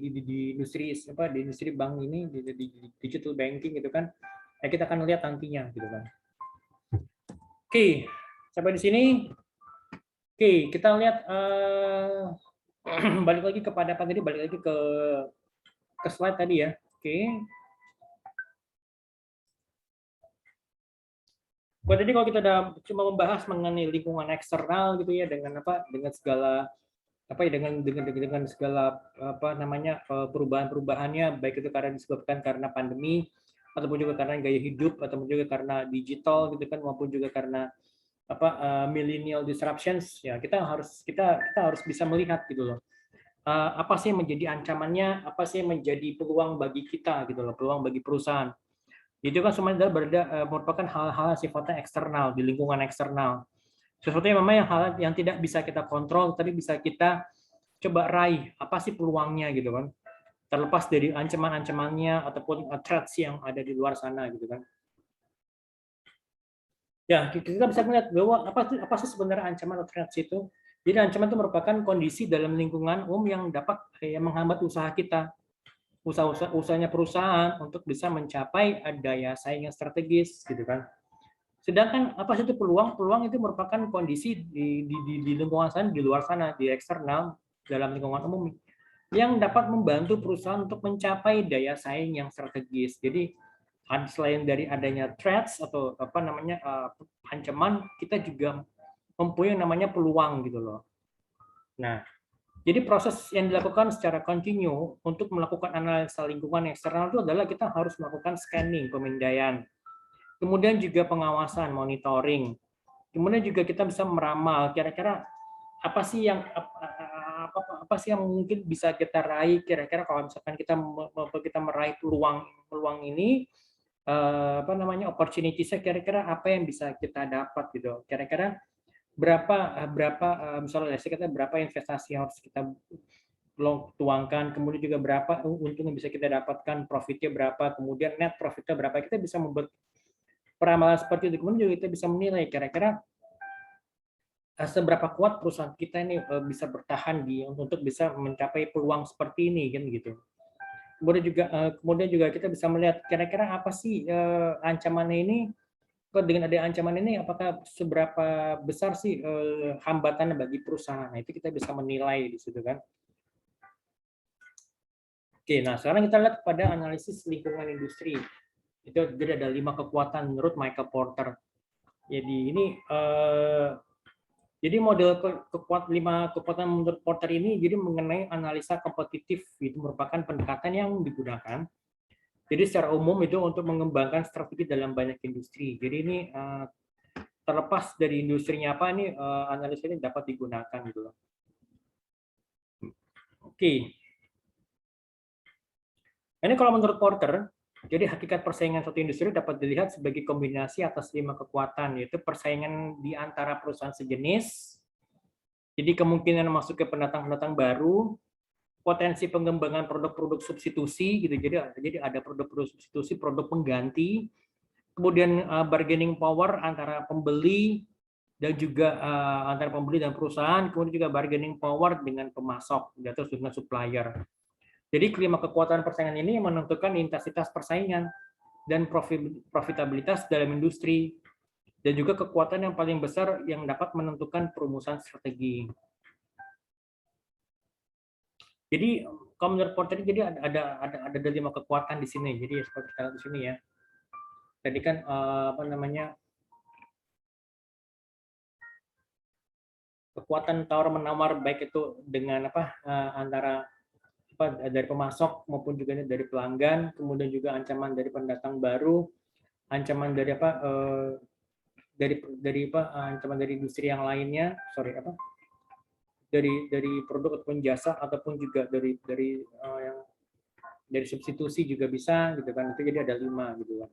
industri di industri bank ini di digital banking gitu kan. Ya kita akan lihat nantinya gitu kan. Oke, sampai di sini. Oke, kita lihat balik lagi kepada apa tadi, balik lagi ke slide tadi ya. Oke. Buat tadi kalau kita udah cuma membahas mengenai lingkungan eksternal gitu ya, dengan apa, dengan segala apa ya, dengan segala apa namanya perubahan-perubahannya, baik itu karena disebabkan karena pandemi, ataupun juga karena gaya hidup, ataupun juga karena digital gitu kan, maupun juga karena apa millennial disruptions, ya kita harus bisa melihat gitu loh. Apa sih yang menjadi ancamannya, apa sih yang menjadi peluang bagi kita gitu loh, peluang bagi perusahaan. Itu kan semuanya merupakan hal-hal sifatnya eksternal, di lingkungan eksternal. Sesuatu yang memang yang tidak bisa kita kontrol, tapi bisa kita coba raih, apa sih peluangnya gitu kan. Terlepas dari ancaman-ancamannya ataupun threats yang ada di luar sana gitu kan. Ya, kita bisa melihat bahwa apa sih sebenarnya ancaman atau threats itu. Jadi ancaman itu merupakan kondisi dalam lingkungan yang dapat menghambat usaha kita, usahanya perusahaan untuk bisa mencapai daya saing yang strategis gitu kan. Sedangkan apa sih itu peluang? Peluang itu merupakan kondisi di lingkungan sana, di luar sana, di eksternal, dalam lingkungan umum yang dapat membantu perusahaan untuk mencapai daya saing yang strategis. Jadi selain dari adanya threats atau apa namanya ancaman, kita juga mempunyai yang namanya peluang gitu loh. Nah, jadi proses yang dilakukan secara kontinu untuk melakukan analisa lingkungan eksternal itu adalah kita harus melakukan scanning, pemindaian, kemudian juga pengawasan, monitoring, kemudian juga kita bisa meramal kira-kira apa sih yang apa sih yang mungkin bisa kita raih kira-kira kalau misalkan kita meraih peluang ini apa namanya opportunity-nya, kira-kira apa yang bisa kita dapat gitu, kira-kira berapa misalnya kita berapa investasi yang harus kita tuangkan, kemudian juga berapa untung yang bisa kita dapatkan, profitnya berapa, kemudian net profitnya berapa, kita bisa membuat peramalan seperti itu. Kemudian juga kita bisa menilai kira-kira seberapa kuat perusahaan kita ini bisa bertahan untuk bisa mencapai peluang seperti ini kan gitu. Kemudian juga kita bisa melihat kira-kira apa sih ancamannya ini, dengan ada ancaman ini apakah seberapa besar sih hambatannya bagi perusahaan. Nah, itu kita bisa menilai di situ kan. Oke, nah sekarang kita lihat pada analisis lingkungan industri. Itu jadi ada 5 kekuatan menurut Michael Porter. Jadi model 5 kekuatan menurut Porter ini jadi mengenai analisa kompetitif, itu merupakan pendekatan yang digunakan. Jadi secara umum itu untuk mengembangkan strategi dalam banyak industri. Jadi ini terlepas dari industrinya apa, ini analisa ini dapat digunakan gitu loh. Oke. Ini kalau menurut Porter, jadi hakikat persaingan suatu industri dapat dilihat sebagai kombinasi atas 5 kekuatan, yaitu persaingan di antara perusahaan sejenis, jadi kemungkinan masuk ke pendatang-pendatang baru, potensi pengembangan produk-produk substitusi gitu. Jadi ada produk-produk substitusi, produk pengganti, kemudian bargaining power antara pembeli dan juga antara pembeli dan perusahaan, kemudian juga bargaining power dengan pemasok atau dengan supplier. Jadi kelima kekuatan persaingan ini menentukan intensitas persaingan dan profitabilitas dalam industri, dan juga kekuatan yang paling besar yang dapat menentukan perumusan strategi. Jadi kalau menurut Porter jadi ada 5 kekuatan di sini. Jadi seperti kita lihat di sini ya. Tadi kan apa namanya, kekuatan tawar menawar, baik itu dengan apa antara dari pemasok maupun juga dari pelanggan, kemudian juga ancaman dari pendatang baru, ancaman dari apa ancaman dari industri yang lainnya, dari produk ataupun jasa, ataupun juga yang dari substitusi juga bisa gitu kan. Itu jadi ada 5 gitu kan.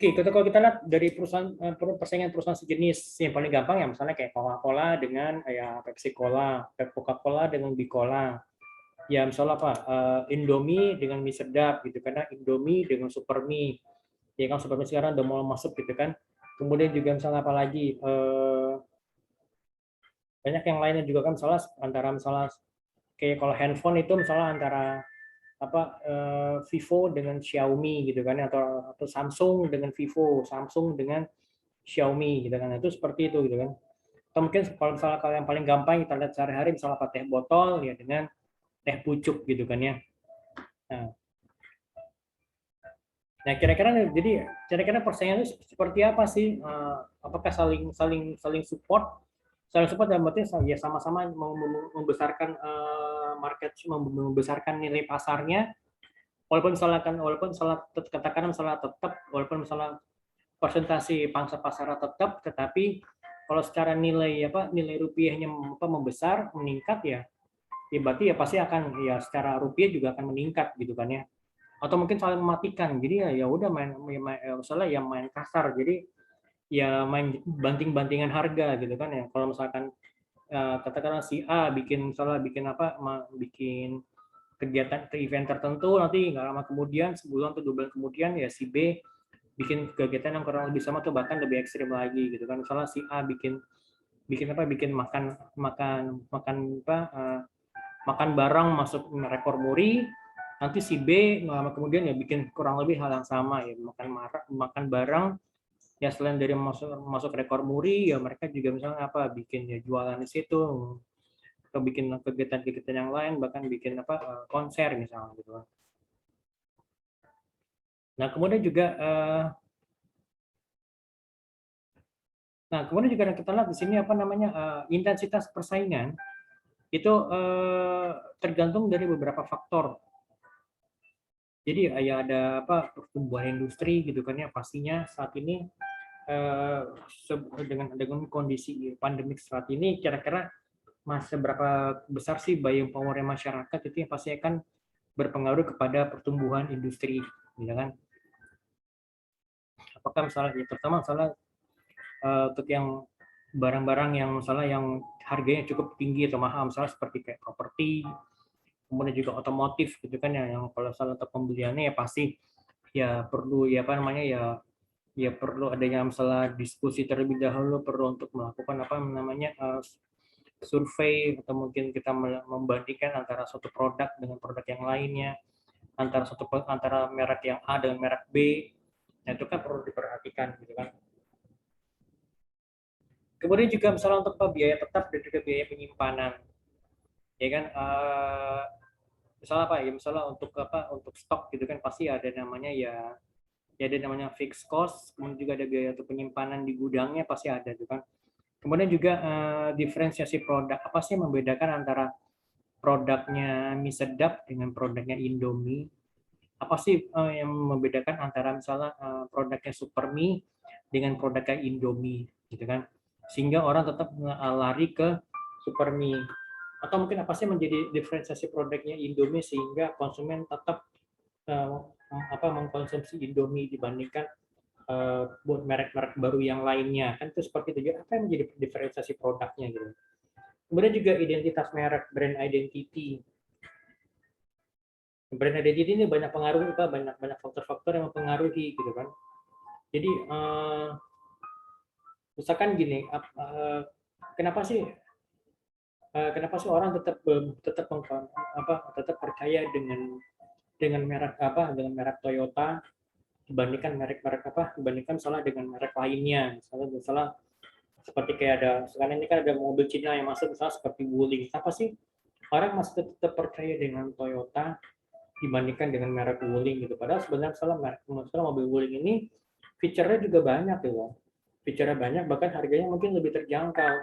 Oke, kalau kita lihat dari persaingan perusahaan sejenis, yang paling gampang ya misalnya kayak Coca-Cola dengan ya Pepsi Cola, Coca-Cola dengan Bicola. Ya misalnya apa, Indomie dengan mie sedap gitu, karena Indomie dengan Super Mie. Ya kan Super Mie sekarang udah mau masuk gitu kan. Kemudian juga misalnya apa lagi, banyak yang lainnya juga kan, misalnya antara misalnya kayak kalau handphone itu misalnya antara Vivo dengan Xiaomi gitu kan, atau Samsung dengan Vivo, Samsung dengan Xiaomi gitu kan. Itu seperti itu gitu kan. Atau mungkin kalau misalnya kalau yang paling gampang kita lihat sehari-hari misalnya apa teh botol ya dengan teh pucuk gitu kan ya. Nah, kira-kira persaingan itu seperti apa sih? Apakah saling support? Saling support dalam arti ya sama-sama membesarkan market, membesarkan nilai pasarnya. Walaupun misalnya katakan misalnya tetap, walaupun misalnya persentase pangsa pasarnya tetap, tetapi kalau secara nilai rupiahnya membesar, meningkat ya, berarti ya pasti akan ya secara rupiah juga akan meningkat gitu kan ya. Atau mungkin saling mematikan, jadi ya udah misalnya ya main kasar, jadi ya main banting-bantingan harga gitu kan ya. Kalau misalkan katakanlah si A bikin kegiatan event tertentu, nanti nggak lama kemudian, sebulan atau 2 bulan kemudian ya si B bikin kegiatan yang kurang lebih sama atau bahkan lebih ekstrim lagi gitu kan. Misalnya si A bikin bikin makan makan makan makan barang masuk rekor muri, nanti si B lama kemudian ya bikin kurang lebih hal yang sama ya, makan barang ya selain dari masuk rekor muri ya mereka juga misalnya bikin ya jualan di situ, atau bikin kegiatan-kegiatan yang lain, bahkan bikin konser misalnya gitu. Nah kemudian juga kita lihat di sini intensitas persaingan itu tergantung dari beberapa faktor. Jadi ya ada pertumbuhan industri gitu kan ya, pastinya saat ini dengan kondisi pandemik saat ini, kira-kira seberapa besar sih buying power masyarakat itu yang pasti akan berpengaruh kepada pertumbuhan industri, gitu kan? Apakah misalnya terutama untuk yang barang-barang yang yang harganya cukup tinggi atau mahal, misalnya seperti kayak properti, kemudian juga otomotif gitu kan ya, yang kalau untuk pembeliannya ya pasti ya perlu ya perlu adanya diskusi terlebih dahulu, perlu untuk melakukan survei, atau mungkin kita membandingkan antara suatu produk dengan produk yang lainnya, antara merek yang A dengan merek B. Nah, itu kan perlu diperhatikan gitu kan. Kemudian juga misalnya untuk biaya tetap dan juga biaya penyimpanan, ya kan. Misalnya untuk stok gitu kan pasti ada namanya ada namanya fixed cost, kemudian juga ada biaya untuk penyimpanan di gudangnya pasti ada gitu kan. Kemudian juga diferensiasi produk, apa sih yang membedakan antara produknya mie sedap dengan produknya Indomie? Apa sih yang membedakan antara misalnya produknya Super Mie dengan produknya Indomie gitu kan? Sehingga orang tetap lari ke Super Mie. Atau mungkin apa sih menjadi diferensiasi produknya Indomie sehingga konsumen tetap mengkonsumsi Indomie dibandingkan buat merek-merek baru yang lainnya, kan itu seperti itu juga. Apa yang menjadi diferensiasi produknya gitu. Kemudian juga identitas merek, brand identity. Brand identity ini banyak pengaruh, banyak faktor-faktor yang mempengaruhi gitu kan. Jadi misalkan gini, kenapa sih orang tetap percaya dengan merek Toyota dibandingkan misalnya dengan merek lainnya, misalnya seperti kayak sekarang ini kan ada mobil Cina yang masuk misalnya seperti Wuling. Apa sih orang masih tetap percaya dengan Toyota dibandingkan dengan merek Wuling gitu? Padahal sebenarnya misalnya mobil Wuling ini fiturnya juga banyak gitu. Fiturnya banyak, bahkan harganya mungkin lebih terjangkau.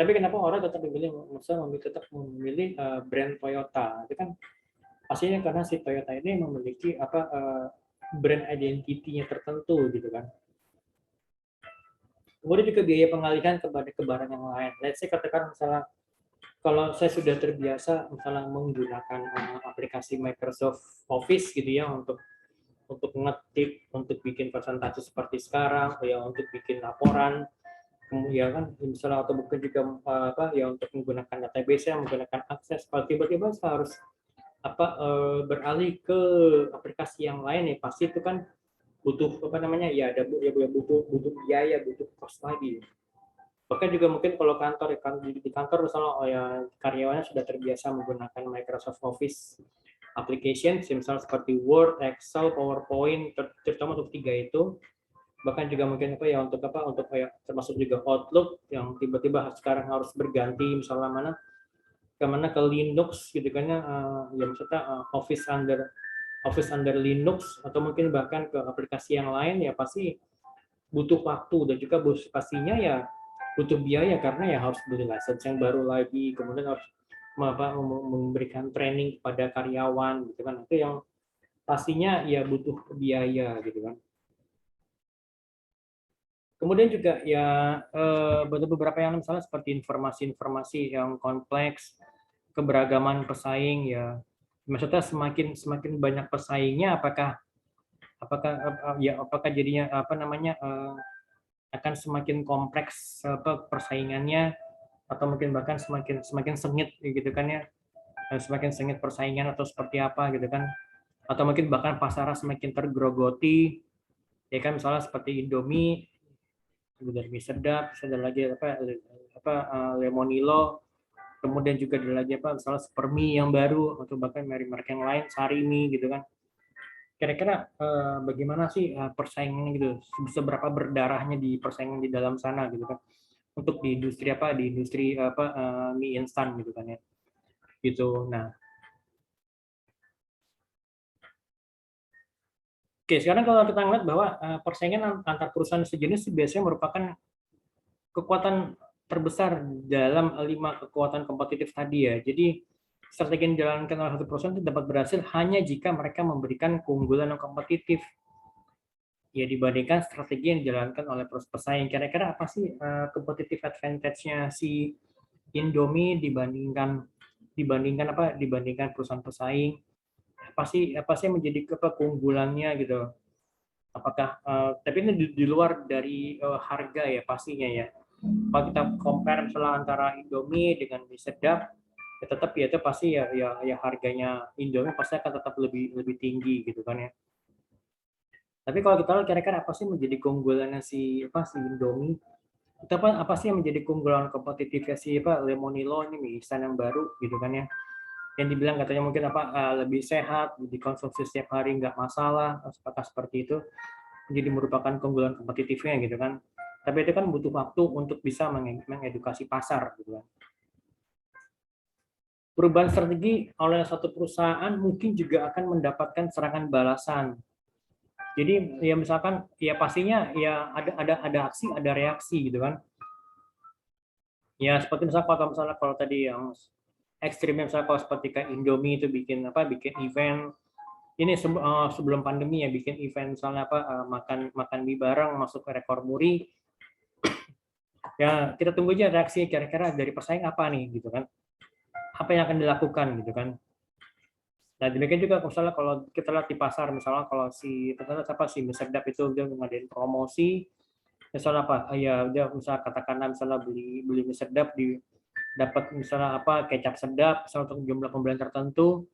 Tapi kenapa orang tetap memilih brand Toyota? Itu kan pastinya karena si Toyota ini memiliki brand identity-nya tertentu gitu kan. Kemudian juga biaya pengalihan ke barang yang lain. Let's say katakan misalnya kalau saya sudah terbiasa misalnya menggunakan aplikasi Microsoft Office gitu ya untuk ngetik, untuk bikin presentasi seperti sekarang, ya untuk bikin laporan, kemudian kan misalnya atau mungkin juga untuk menggunakan database, menggunakan akses. Kalau tiba-tiba saya harus beralih ke aplikasi yang lain ya pasti itu kan butuh butuh biaya, butuh cost lagi. Bahkan juga mungkin kalau kantor di kantor misalnya ya karyawannya sudah terbiasa menggunakan Microsoft Office application, misalnya seperti Word, Excel, PowerPoint, terutama untuk tiga itu. Bahkan juga mungkin apa ya untuk kayak termasuk juga Outlook yang tiba-tiba sekarang harus berganti misalnya kemana ke Linux gitu kan ya, ya maksudnya Office under Linux atau mungkin bahkan ke aplikasi yang lain ya pasti butuh waktu dan juga pastinya ya butuh biaya karena ya harus beli license yang baru lagi, kemudian harus memberikan training kepada karyawan gitu kan, itu yang pastinya ya butuh biaya gitu kan. Kemudian juga ya beberapa yang misalnya seperti informasi-informasi yang kompleks, keberagaman pesaing ya. Maksudnya semakin banyak pesaingnya, apakah jadinya apa namanya akan semakin kompleks persaingannya, atau mungkin bahkan semakin semakin sengit gitu kan ya, semakin sengit persaingan atau seperti apa gitu kan, atau mungkin bahkan pasarnya semakin tergerogoti ya kan, misalnya seperti Indomie udah mie sedap, ada lagi Lemonilo, kemudian juga ada lagi misalnya Supermi yang baru atau bahkan merek yang lain, Sarimi gitu kan. Kira-kira bagaimana sih persaingan gitu, seberapa berdarahnya di persaingan di dalam sana gitu kan, untuk di industri mie instan gitu kan ya, gitu. Nah, oke, sekarang kalau kita ngeliat bahwa persaingan antar perusahaan sejenis biasanya merupakan kekuatan terbesar dalam 5 kekuatan kompetitif tadi ya. Jadi strategi yang dijalankan oleh satu perusahaan itu dapat berhasil hanya jika mereka memberikan keunggulan yang kompetitif ya dibandingkan strategi yang dijalankan oleh pesaing. Kira-kira apa sih competitive advantage-nya si Indomie dibandingkan perusahaan pesaing? Apa sih yang menjadi keunggulannya gitu? Apakah tapi ini di luar dari harga ya pastinya ya. Kalau kita compare misalnya antara Indomie dengan mie sedap, ya tetap ya itu pasti ya harganya Indomie pasti akan tetap lebih lebih tinggi gitu kan ya. Tapi kalau kita lihat kira-kira apa sih menjadi keunggulannya si Indomie? Itu apa sih yang menjadi keunggulan kompetitifnya si Lemonilo ini mie instan yang baru gitu kan ya. Yang dibilang katanya mungkin lebih sehat, dikonsumsi setiap hari nggak masalah, apakah seperti itu menjadi merupakan keunggulan kompetitifnya gitu kan. Tapi itu kan butuh waktu untuk bisa mengedukasi pasar gitu kan. Perubahan strategi oleh satu perusahaan mungkin juga akan mendapatkan serangan balasan. Jadi ya misalkan ya pastinya ya ada aksi, ada reaksi gitu kan. Ya seperti misalnya kalau tadi yang ekstrimnya misalnya kalau seperti kayak Indomie itu bikin event ini sebelum pandemi ya, bikin event misalnya makan makan mie bareng masuk ke rekor muri. Ya kita tunggu aja reaksi kira-kira dari pesaing apa nih gitu kan. Apa yang akan dilakukan gitu kan. Nah, demikian juga misalnya kalau kita lihat di pasar, misalnya kalau si mie sedap itu dia ngadain promosi, misalnya ya dia misalnya katakanlah misalnya beli beli mie sedap dapat misalnya kecap sedap misalnya untuk jumlah pembelian tertentu.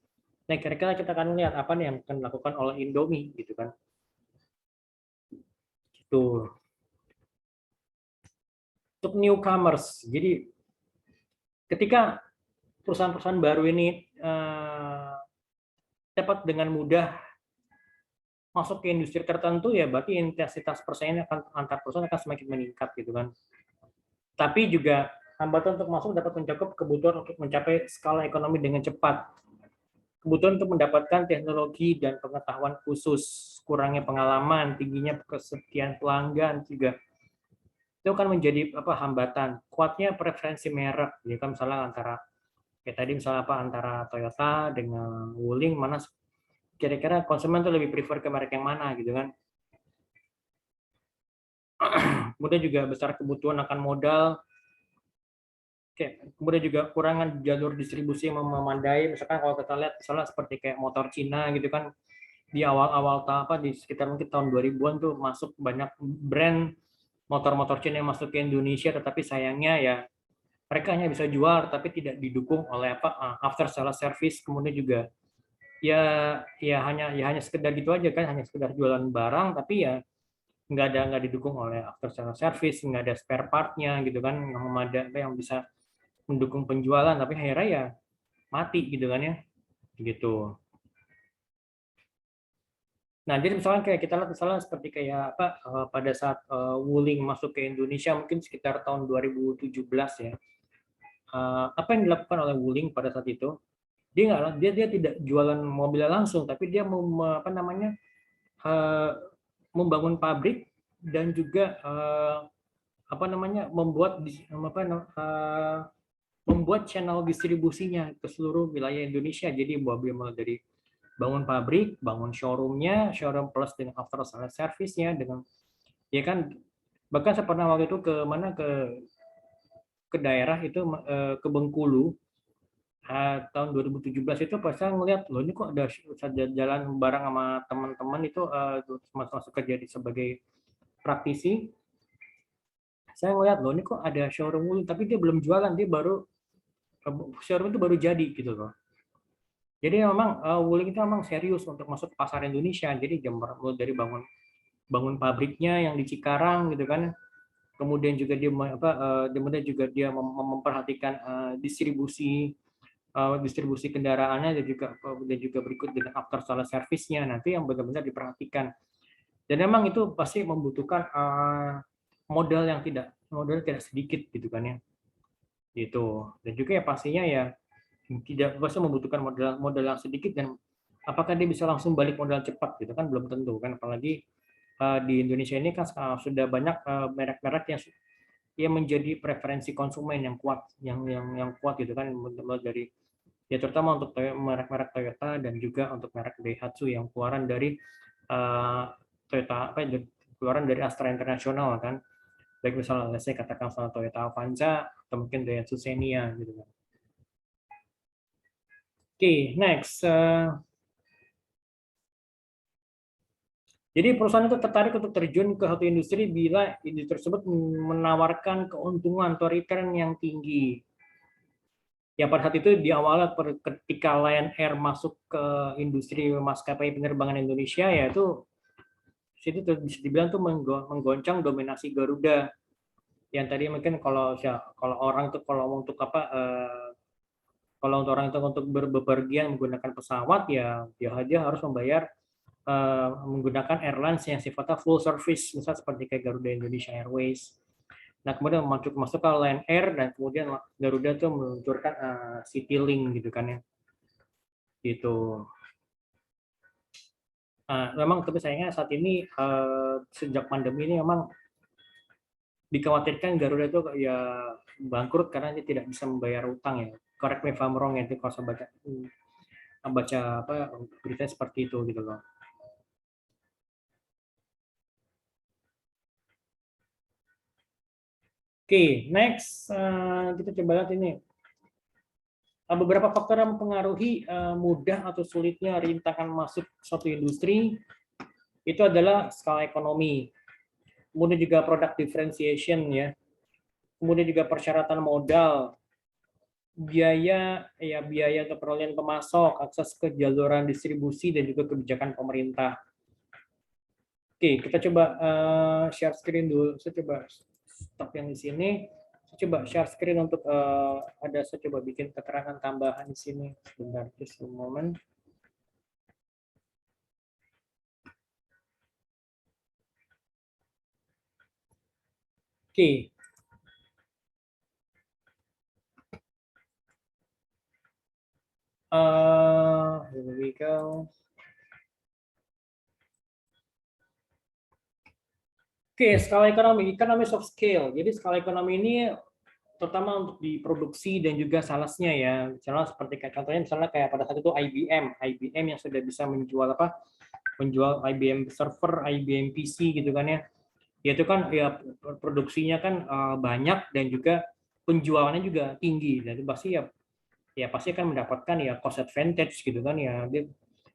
Nah, kira-kira kita akan lihat apa nih yang akan dilakukan oleh Indomie gitu kan. Itu untuk newcomers. Jadi ketika perusahaan-perusahaan baru ini dapat dengan mudah masuk ke industri tertentu ya berarti intensitas persaingan antar perusahaan akan semakin meningkat gitu kan. Tapi juga hambatan untuk masuk dapat mencakup kebutuhan untuk mencapai skala ekonomi dengan cepat. Kebutuhan untuk mendapatkan teknologi dan pengetahuan khusus, kurangnya pengalaman, tingginya kesetiaan pelanggan juga itu kan menjadi hambatan. Kuatnya preferensi merek, ya kan misalnya kayak tadi misalnya antara Toyota dengan Wuling, mana kira-kira konsumen tuh lebih prefer ke merek yang mana gitu kan. Kemudian juga besar kebutuhan akan modal, kemudian juga kurangan jalur distribusi yang memadai. Misalkan kalau kita lihat misalnya seperti kayak motor Cina gitu kan, di awal-awal di sekitar mungkin tahun 2000-an tuh masuk banyak brand motor-motor Cina yang masuk ke Indonesia, tetapi sayangnya ya mereka hanya bisa jual tapi tidak didukung oleh after sales service. Kemudian juga ya hanya sekedar gitu aja kan, hanya sekedar jualan barang, tapi ya nggak didukung oleh after sales service, nggak ada spare partnya gitu kan, yang memadai yang bisa mendukung penjualan, tapi akhirnya ya mati gitu kan ya, gitu. Nah, jadi misalnya kayak kita lihat misalnya seperti kayak apa pada saat Wuling masuk ke Indonesia mungkin sekitar tahun 2017 ya. Apa yang dilakukan oleh Wuling pada saat itu? Dia tidak jualan mobilnya langsung, tapi dia apa namanya membangun pabrik dan juga apa namanya membuat channel distribusinya ke seluruh wilayah Indonesia. Jadi mulai dari bangun pabrik, bangun showroomnya, showroom plus dengan after sales service-nya, dengan ya kan, bahkan saya pernah waktu itu ke mana ke daerah itu ke Bengkulu tahun 2017 itu pas saya ngeliat loh ini kok ada jalan bareng sama teman-teman itu masuk kerja sebagai praktisi. Saya ngeliat loh ini kok ada showroom Wuling tapi dia belum jualan, dia baru showroom itu baru jadi gitu loh. Jadi memang Wuling itu memang serius untuk masuk ke pasar Indonesia. Jadi dari bangun pabriknya yang di Cikarang gitu kan, kemudian juga dia kemudian juga dia memperhatikan distribusi kendaraannya dan juga berikut dengan after sales service-nya nanti yang benar-benar diperhatikan. Dan memang itu pasti membutuhkan modal tidak sedikit gitu kan ya. Gitu. Dan juga ya pastinya ya tidak pasti membutuhkan modal yang sedikit, dan apakah dia bisa langsung balik modal cepat gitu kan belum tentu kan, apalagi di Indonesia ini kan sudah banyak merek-merek yang menjadi preferensi konsumen yang kuat, yang kuat gitu kan, mulai dari ya terutama untuk merek-merek Toyota dan juga untuk merek Daihatsu yang keluaran dari Toyota keluaran dari Astra International kan, baik misalnya saya katakan soal Toyota Avanza atau mungkin Daihatsu Xenia gitu kan. Oke, next. Jadi perusahaan itu tertarik untuk terjun ke satu industri bila industri tersebut menawarkan keuntungan atau return yang tinggi. Ya pada saat itu di awalnya ketika Lion Air masuk ke industri maskapai penerbangan Indonesia, ya itu situ bisa dibilang tuh menggoncang dominasi Garuda. Yang tadi mungkin kalau orang tuh kalau untuk apa kalau untuk orang itu untuk berpergian menggunakan pesawat ya dia aja harus membayar menggunakan airlines yang sifatnya full service, misalnya seperti kayak Garuda Indonesia Airways. Nah, kemudian masuk ke Lion Air dan kemudian Garuda tuh meluncurkan Citylink gitu kan ya. Gitu. Memang tapi sayangnya saat ini sejak pandemi ini memang dikhawatirkan Garuda itu ya bangkrut karena dia tidak bisa membayar utang ya. Correct me if I'm wrong ya, itu kalau saya baca apa berita seperti itu gitu loh. Oke, next kita coba lihat ini. Beberapa faktor yang mempengaruhi mudah atau sulitnya rintangan masuk suatu industri itu adalah skala ekonomi, kemudian juga product differentiation ya, kemudian juga persyaratan modal, biaya untuk perolehan pemasok, akses ke jaluran distribusi dan juga kebijakan pemerintah. Oke, kita coba share screen dulu. Saya coba stop yang di sini. Saya coba share screen untuk saya coba bikin keterangan tambahan di sini. Sebentar, just a moment. Oke. Here we go. Oke, skala ekonomi of scale. Jadi skala ekonomi ini terutama untuk di produksi dan juga salesnya ya. Misalnya seperti contohnya misalnya kayak pada saat itu IBM yang sudah bisa menjual IBM server, IBM PC gitu kan ya. Ya itu kan ya produksinya kan banyak dan juga penjualannya juga tinggi. Dan itu pasti pasti akan mendapatkan ya cost advantage gitu kan ya.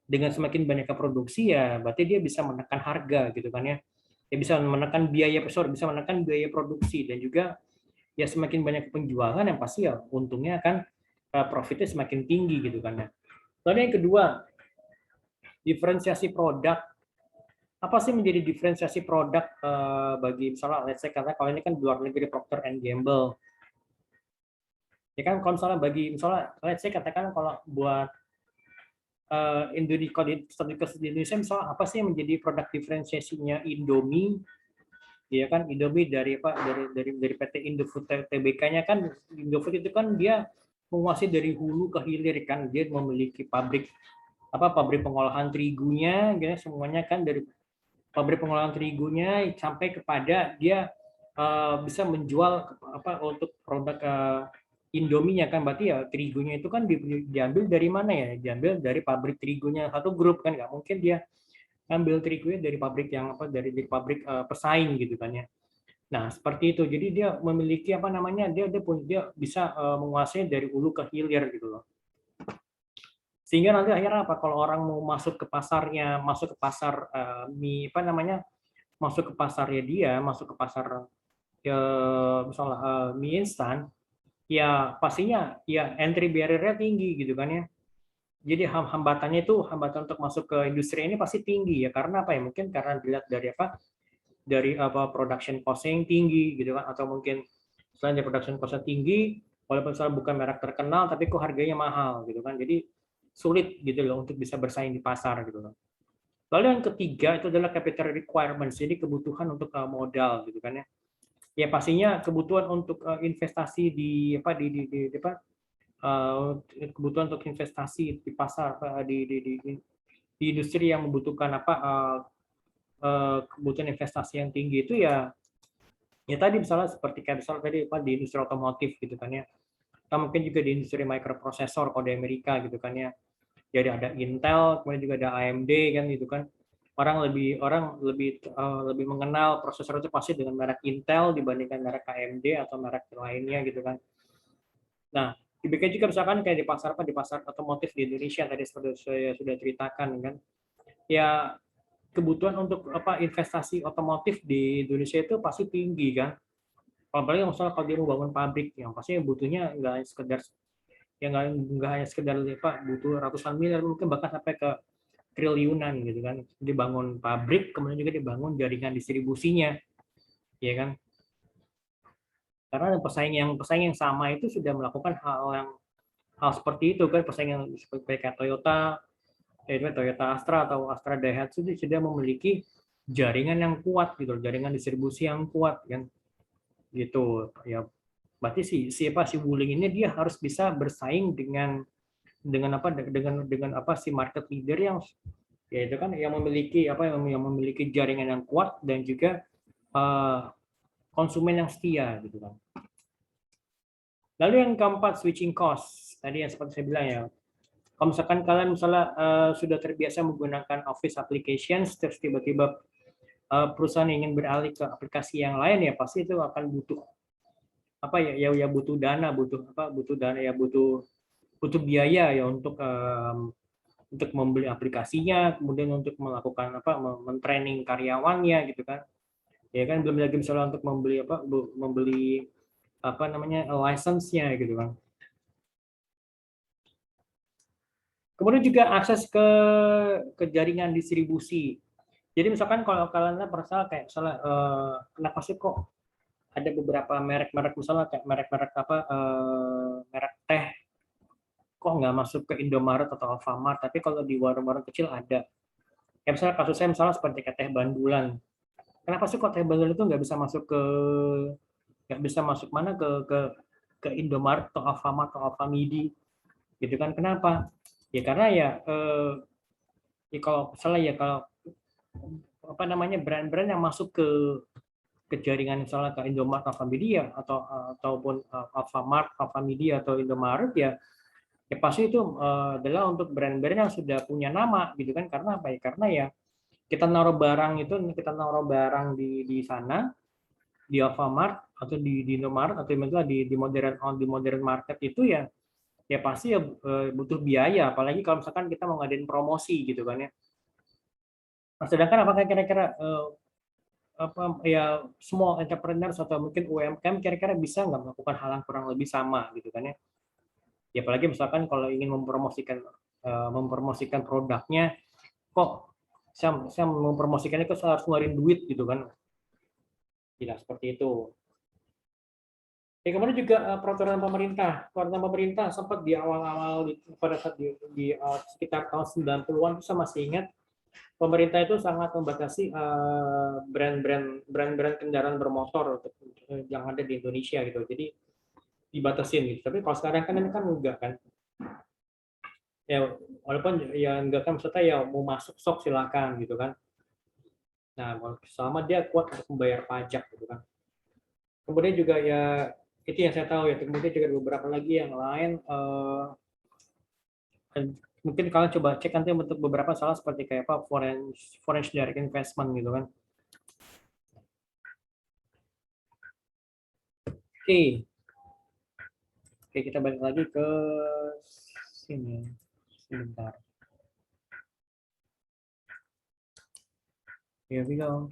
Dengan semakin banyak produksi ya berarti dia bisa menekan harga gitu kan ya. Ya bisa menekan bisa menekan biaya produksi, dan juga ya semakin banyak penjualan yang pasti ya untungnya akan profitnya semakin tinggi gitu kan ya. Lalu yang kedua, diferensiasi produk. apa sih menjadi diferensiasi produk bagi misalnya let's say karena kalau ini kan di luar negeri Procter and Gamble ya kan, kalau misalnya bagi misalnya let's say katakan kalau buat Indonesia, kalau di Indonesia misalnya apa sih yang menjadi produk diferensiasinya Indomie, ya kan, Indomie dari apa, dari PT Indofood Tbk-nya kan, Indofood itu kan dia menguasai dari hulu ke hilir kan, dia memiliki pabrik pabrik pengolahan terigunya, gitu, semuanya kan dari pabrik pengolahan terigunya sampai kepada dia bisa menjual untuk produk Indominya kan, berarti ya terigunya itu kan diambil dari mana ya? Diambil dari pabrik terigunya satu grup kan, nggak mungkin dia ambil terigunya dari pabrik yang dari pabrik pesaing gitu kan ya. Nah seperti itu, jadi dia memiliki dia bisa menguasai dari hulu ke hilir gitu loh. Sehingga nanti akhirnya apa? Kalau orang mau masuk ke pasarnya, masuk ke pasar mie masuk ke pasarnya dia, masuk ke pasar misalnya mie instan, ya pastinya ya entry barrier-nya tinggi gitu kan ya. Jadi hambatannya itu hambatan untuk masuk ke industri ini pasti tinggi ya, karena apa ya? Mungkin karena dilihat dari production cost yang tinggi gitu kan, atau mungkin selain dari production cost tinggi, walaupun misalnya bukan merek terkenal tapi kok harganya mahal gitu kan. Jadi sulit gitu loh untuk bisa bersaing di pasar gitu loh. Lalu yang ketiga itu adalah capital requirements, jadi kebutuhan untuk modal gitu kan ya. Ya pastinya kebutuhan untuk investasi kebutuhan untuk investasi di pasar di industri yang membutuhkan kebutuhan investasi yang tinggi itu ya tadi misalnya seperti kayak misalnya tadi di industri otomotif gitu kan ya, atau mungkin juga di industri microprosesor kalau di Amerika gitu kan ya. Jadi ada Intel, kemudian juga ada AMD kan gitu kan. Orang lebih mengenal prosesor itu pasti dengan merek Intel dibandingkan merek AMD atau merek lainnya gitu kan. Nah, demikian juga misalkan kayak di pasar otomotif di Indonesia tadi seperti saya sudah ceritakan kan. Ya kebutuhan untuk investasi otomotif di Indonesia itu pasti tinggi kan. Apalagi misalnya kalau dia mau bangun pabrik, yang pasti butuhnya nggak sekedar nggak hanya sekedar butuh ratusan miliar, mungkin bahkan sampai ke triliunan gitu kan. Dibangun pabrik, kemudian juga dibangun jaringan distribusinya, ya kan. Karena pesaing yang sama itu sudah melakukan hal seperti itu kan, pesaing yang seperti kayak Toyota, Toyota Astra atau Astra Daihatsu itu sudah memiliki jaringan yang kuat gitu, jaringan distribusi yang kuat kan. Gitu ya. Berarti si Wuling ini dia harus bisa bersaing dengan si market leader yang yaitu kan yang memiliki jaringan yang kuat dan juga konsumen yang setia gitu kan. Lalu yang keempat, switching cost. Tadi yang seperti saya bilang ya, kalau misalkan kalian sudah terbiasa menggunakan Office applications, terus tiba-tiba perusahaan ingin beralih ke aplikasi yang lain, ya pasti itu akan butuh butuh dana, butuh biaya ya untuk membeli aplikasinya, kemudian untuk melakukan mentraining karyawannya gitu kan. Ya kan, belum lagi misalnya untuk membeli license-nya gitu kan. Kemudian juga akses ke jaringan distribusi. Jadi misalkan kalau kalian merasa kayak misalnya kenapa sih kok ada beberapa merek-merek misalnya kayak merek teh kok nggak masuk ke Indomaret atau Alfamart, tapi kalau di warung-warung kecil ada. Ya misalnya kasusnya misalnya seperti kayak teh Bandulan. Kenapa sih kok teh Bandulan itu nggak bisa masuk mana ke Indomaret atau Alfamart atau Alfamidi gitu kan? Kenapa? Ya karena kalau misalnya kalau brand-brand yang masuk ke jaringan misalnya ke Indomaret, Alfamidi ataupun Alfamart, Alfamidi atau Indomaret ya pasti itu adalah untuk brand-brand yang sudah punya nama gitu kan. Karena apa ya? Karena ya kita naruh barang di sana di Alfamart atau di Indomaret atau misalnya di modern market itu ya pasti ya butuh biaya, apalagi kalau misalkan kita mau ngadain promosi gitu kan ya. Nah, sedangkan apakah kira-kira small entrepreneurs atau mungkin UMKM kira-kira bisa nggak melakukan hal yang kurang lebih sama gitu kan ya? Ya apalagi misalkan kalau ingin mempromosikan produknya, kok saya mempromosikannya kok saya harus ngeluarin duit gitu kan. Tidak seperti itu. Kemudian juga peraturan pemerintah sempat di awal-awal pada saat sekitar tahun 90-an itu saya masih ingat pemerintah itu sangat membatasi brand-brand kendaraan bermotor yang ada di Indonesia gitu. Jadi dibatasin gitu. Tapi kalau sekarang kan ini kan enggak kan. Ya walaupun ya enggak kan maksudnya ya mau masuk sok silakan gitu kan. Nah, selama dia kuat untuk membayar pajak gitu kan. Kemudian juga ya itu yang saya tahu ya. Kemudian juga beberapa lagi yang lain mungkin kalian coba cek nanti untuk beberapa salah seperti kayak apa foreign direct investment gitu kan. Oke. Oke, kita balik lagi ke sini sebentar. Here we go.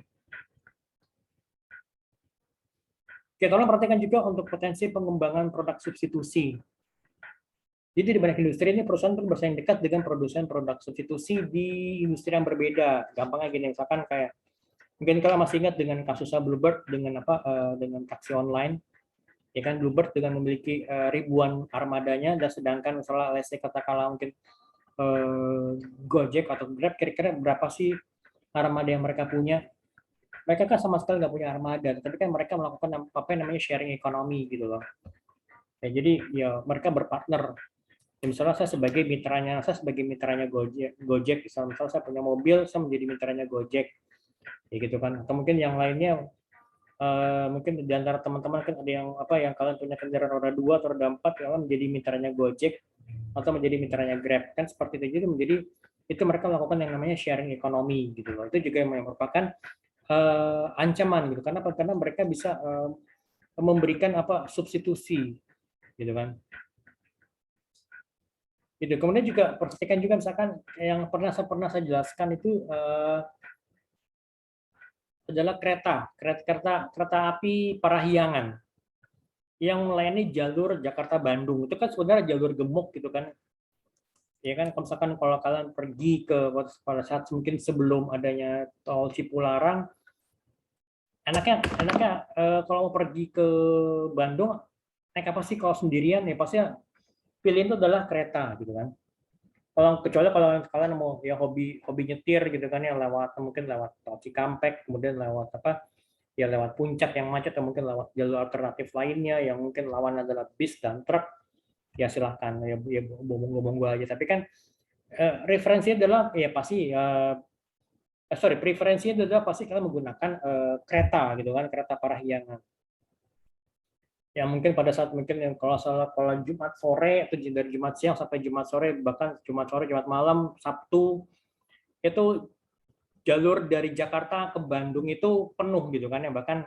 Oke, tolong perhatikan juga untuk potensi pengembangan produk substitusi. Jadi di banyak industri ini perusahaan bersaing dekat dengan produsen produk substitusi di industri yang berbeda. Gampangnya gini, misalkan kayak mungkin kalian masih ingat dengan kasusnya Bluebird dengan dengan taksi online, ya kan Bluebird dengan memiliki ribuan armadanya, dan sedangkan misalnya let's say katakanlah mungkin Gojek atau Grab, kira-kira berapa sih armada yang mereka punya? Mereka kan sama sekali nggak punya armada, tapi kan mereka melakukan apa yang namanya sharing ekonomi gitu loh. Ya, jadi ya mereka berpartner. Ya, misalnya saya sebagai mitranya Gojek misalnya saya punya mobil, saya menjadi mitranya Gojek, ya gitu kan. Atau mungkin yang lainnya, mungkin di antara teman-teman kan ada yang apa yang kalian punya kendaraan roda 2 atau roda 4, kalian menjadi mitranya Gojek atau menjadi mitranya Grab, kan seperti itu. Jadi menjadi itu mereka melakukan yang namanya sharing ekonomi gitu loh. Itu juga yang merupakan ancaman gitu. Karena mereka bisa memberikan apa substitusi gitu kan. Gitu. Kemudian juga perhatikan juga misalkan yang pernah saya jelaskan itu adalah kereta api Parahyangan yang melayani jalur Jakarta Bandung. Itu kan sebenarnya jalur gemuk gitu kan. Ya kan, kalau kalian pergi pada saat mungkin sebelum adanya tol Cipularang, enaknya kalau mau pergi ke Bandung naik apa sih? Kalau sendirian ya pasti pilih itu adalah kereta gitu kan. Kecuali kalau kalian mau ya hobi hobi nyetir gitu kan, ya lewat mungkin lewat tol Cikampek, kemudian lewat apa ya lewat puncak yang macet, atau mungkin lewat jalur alternatif lainnya yang mungkin lawan adalah bis dan truk, ya silahkan ya ngomong-ngomong gue aja. Tapi kan referensinya adalah ya pasti preferensinya adalah pasti kalian menggunakan kereta gitu kan, kereta Parahyangan. Ya mungkin pada saat mungkin yang kalau Jumat sore atau dari Jumat siang sampai Jumat sore, bahkan Jumat sore, Jumat malam, Sabtu, itu jalur dari Jakarta ke Bandung itu penuh gitu kan ya. Bahkan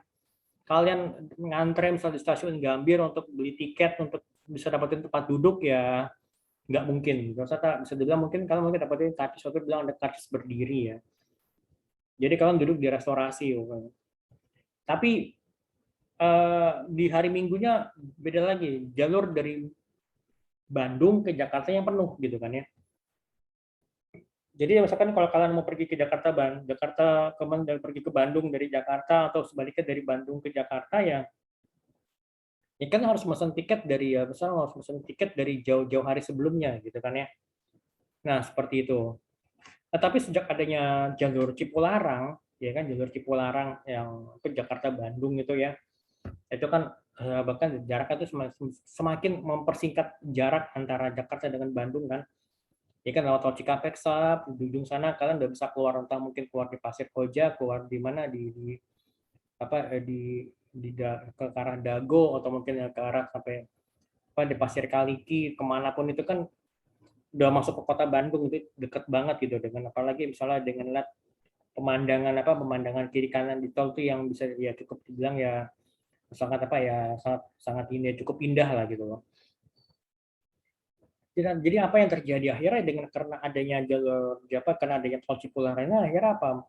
kalian ngantre misalnya di stasiun Gambir untuk beli tiket untuk bisa dapetin tempat duduk, ya nggak mungkin. Bisa dibilang mungkin kalian mungkin dapetin karcis, waktu bilang ada karcis berdiri ya. Jadi kalian duduk di restorasi. Tapi di hari Minggunya beda lagi, jalur dari Bandung ke Jakarta yang penuh gitu kan ya. Jadi misalkan kalau kalian mau pergi ke Jakarta kemudian pergi ke Bandung dari Jakarta, atau sebaliknya dari Bandung ke Jakarta, ya kan harus pesan tiket dari misalnya harus pesan tiket dari jauh-jauh hari sebelumnya gitu kan ya. Nah, seperti itu. Nah, tapi sejak adanya jalur Cipularang, ya kan, jalur Cipularang yang ke Jakarta Bandung itu ya, itu kan bahkan jaraknya itu semakin mempersingkat jarak antara Jakarta dengan Bandung kan. Ya kan, lewat tol Cikampek, di ujung sana kalian udah bisa keluar, entah mungkin keluar di Pasir Koja, keluar di mana di apa ke arah Dago, atau mungkin ke arah sampai apa di Pasir Kaliki, kemanapun itu kan udah masuk ke kota Bandung, itu deket banget gitu. Dengan apalagi misalnya dengan lihat pemandangan kiri kanan di tol tuh yang bisa ya cukup dibilang ya sangat apa ya sangat sangat indah, cukup indah lah gitu loh. Jadi apa yang terjadi akhirnya karena adanya karena adanya tol Cipularang ini, akhirnya apa,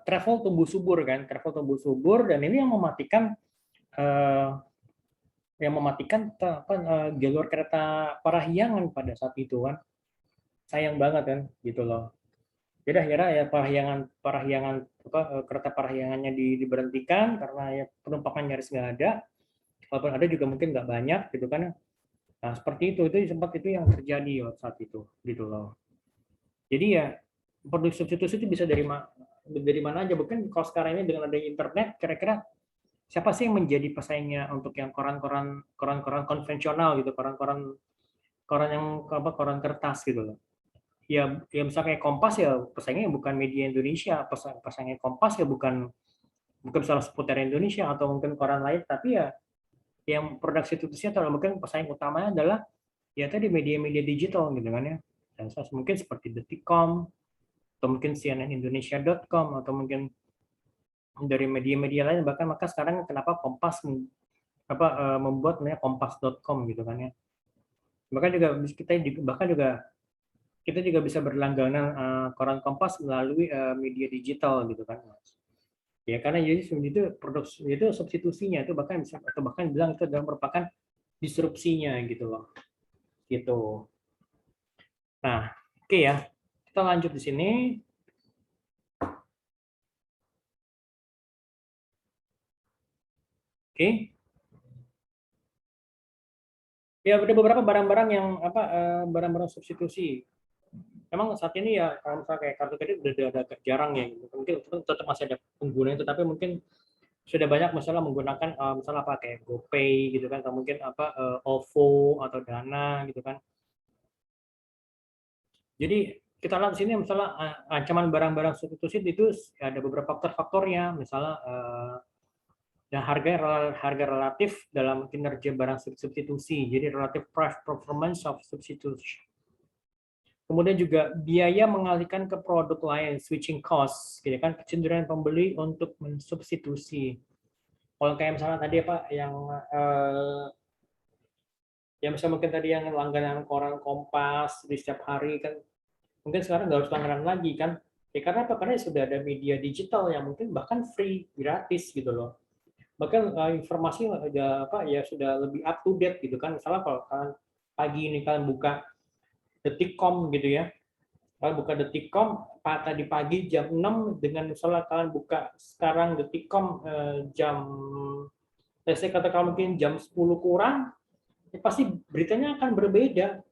travel tumbuh subur kan, dan ini eh, yang mematikan jalur kereta Parahyangan pada saat itu kan. Sayang banget kan gitu loh. Jadi akhirnya ya parahyangan kereta parahyangannya diberhentikan karena ya penumpangnya nyaris nggak ada, walaupun ada juga mungkin nggak banyak gitu kan. Nah seperti itu sempat itu yang terjadi saat itu gitu loh. Jadi ya produk substitusi itu bisa dari mana aja. Bukan kalau sekarang ini dengan adanya internet, kira-kira siapa sih yang menjadi pesaingnya untuk yang koran-koran konvensional gitu, koran yang koran kertas gitu loh. Ya misalnya kayak Kompas ya pesaingnya bukan media Indonesia, pesaingnya Kompas ya bukan bukan salah seputar Indonesia atau mungkin koran lain, tapi ya yang produk substitusinya atau mungkin pesaing utamanya adalah ya tadi media-media digital gitu kan ya. Dan mungkin seperti Detikcom atau mungkin cnnindonesia.com atau mungkin dari media-media lain, bahkan maka sekarang kenapa Kompas membuat namanya kompas.com gitu kan ya. Bahkan juga kita juga bisa berlangganan koran Kompas melalui media digital gitu kan. Ya karena jadi itu produk itu substitusinya itu bahkan bisa atau bahkan bilang itu adalah merupakan disrupsinya gitu loh. Gitu. Nah, oke ya. Kita lanjut di sini. Oke. Ya ada beberapa barang-barang yang barang-barang substitusi. Memang saat ini ya kalau misalnya kayak kartu kredit udah agak jarang ya gitu. Mungkin tetap masih ada pengguna itu tapi mungkin sudah banyak misalnya menggunakan misalnya apa kayak GoPay gitu kan atau mungkin OVO atau Dana gitu kan. Jadi kita lihat di sini misalnya ancaman barang-barang substitusi itu ada beberapa faktor-faktornya, misalnya dan harga relatif dalam kinerja barang substitusi, jadi relative price performance of substitution. Kemudian juga biaya mengalihkan ke produk lain, switching cost, gitu kan, kecenderungan pembeli untuk mensubstitusi. Kalau kayak misalnya tadi apa yang misalnya mungkin tadi yang langganan koran Kompas di setiap hari kan, mungkin sekarang nggak harus langganan lagi kan. Ya karena apa? Karena sudah ada media digital yang mungkin bahkan free, gratis gitu loh. Bahkan informasi ya sudah lebih up to date gitu kan. Misalnya kalau kalian pagi ini kalian buka Detikcom gitu ya. Kalian buka Detikcom tadi pagi jam 6 dengan misalnya kalian buka sekarang Detikcom jam saya katakan mungkin jam 10 kurang, ya pasti beritanya akan berbeda.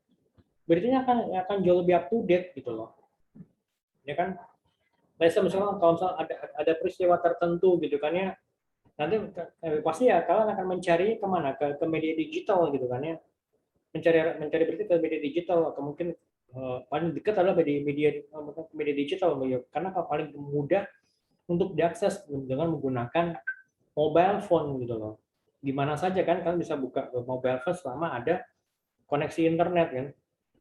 Beritanya akan jauh lebih up to date gitu loh. Ya kan? Misalnya kalau misalnya ada peristiwa tertentu gitu kan ya, nanti pasti ya kalian akan mencari kemana ke media digital gitu kan ya, mencari berita ke media digital atau mungkin paling dekat adalah media digital ya, karena paling mudah untuk diakses dengan menggunakan mobile phone gitu loh. Di mana saja kan kalian bisa buka mobile phone selama ada koneksi internet kan.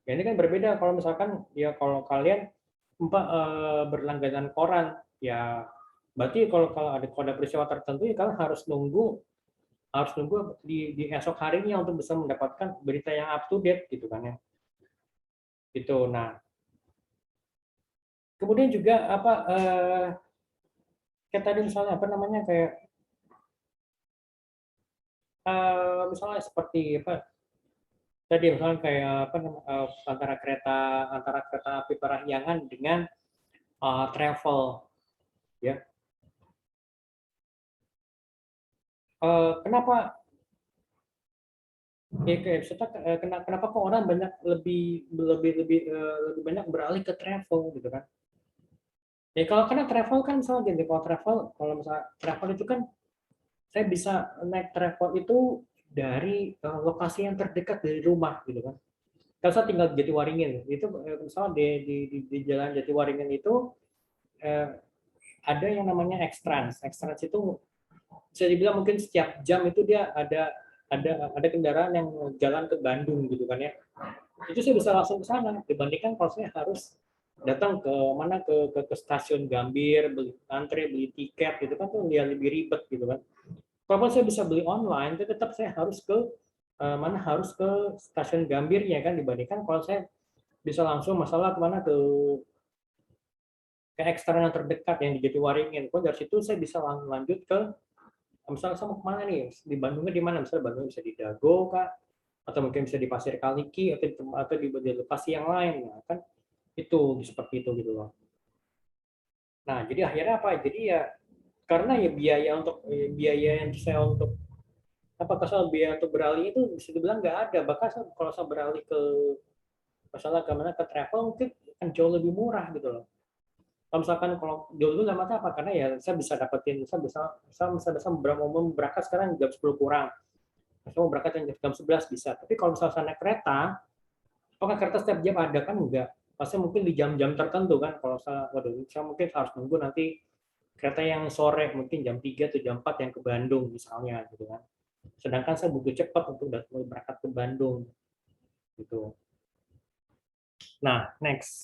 Ya ini kan berbeda kalau misalkan ya kalau kalian berlangganan koran ya berarti kalau ada peristiwa tertentu ya kalian harus nunggu di esok harinya untuk bisa mendapatkan berita yang up to date gitu kan ya. Itu. Nah, kemudian juga kayak tadi misalnya apa namanya kayak misalnya seperti apa tadi misalnya kayak apa antara kereta api parahyangan dengan travel ya. Kenapa ya kayak kenapa kok orang banyak lebih banyak beralih ke travel gitu kan? Ya kalau karena travel kan misalnya gini, kalau misalnya travel itu kan saya bisa naik travel itu dari lokasi yang terdekat dari rumah gitu kan. Kalau saya tinggal di Jatiwaringin, itu misalnya di jalan Jatiwaringin itu eh, ada yang namanya X-Trans. X-Trans itu bisa dibilang mungkin setiap jam itu dia ada kendaraan yang jalan ke Bandung gitu kan ya. Itu saya bisa langsung ke sana dibandingkan kalau saya harus datang ke mana ke stasiun Gambir, beli tiket gitu kan tuh dia lebih ribet gitu kan. Kalau saya bisa beli online, tetap saya harus ke harus ke stasiun Gambirnya kan dibandingkan kalau saya bisa langsung masalah kemana ke eksternal terdekat yang di Jatiwaringin. Kalau dari situ saya bisa lanjut ke misalnya sama kemana nih di Bandungnya di mana misalnya Bandung bisa di Dago kah atau mungkin bisa di Pasir Kaliki atau di lokasi yang lain ya kan itu seperti itu gitu loh. Nah, jadi akhirnya apa? Jadi ya karena ya biaya yang saya untuk apa kesal biaya untuk beralih itu bisa dibilang nggak ada. Bahkan kalau saya beralih ke masalah kemana ke travel mungkin akan jauh lebih murah gitu loh. Kalau misalkan kalau jauh dulu lama apa? Karena ya saya bisa dapetin, saya bisa berangkat sekarang jam 10 kurang. Saya mau berangkat jam 11 bisa. Tapi kalau misalnya saya naik kereta, apakah kereta setiap jam ada kan enggak? Pasti mungkin di jam-jam tertentu kan. Kalau saya, waduh, saya mungkin harus nunggu nanti kereta yang sore mungkin jam 3 atau jam 4 yang ke Bandung misalnya gitu kan. Sedangkan saya butuh cepat untuk berangkat ke Bandung gitu. Nah, next.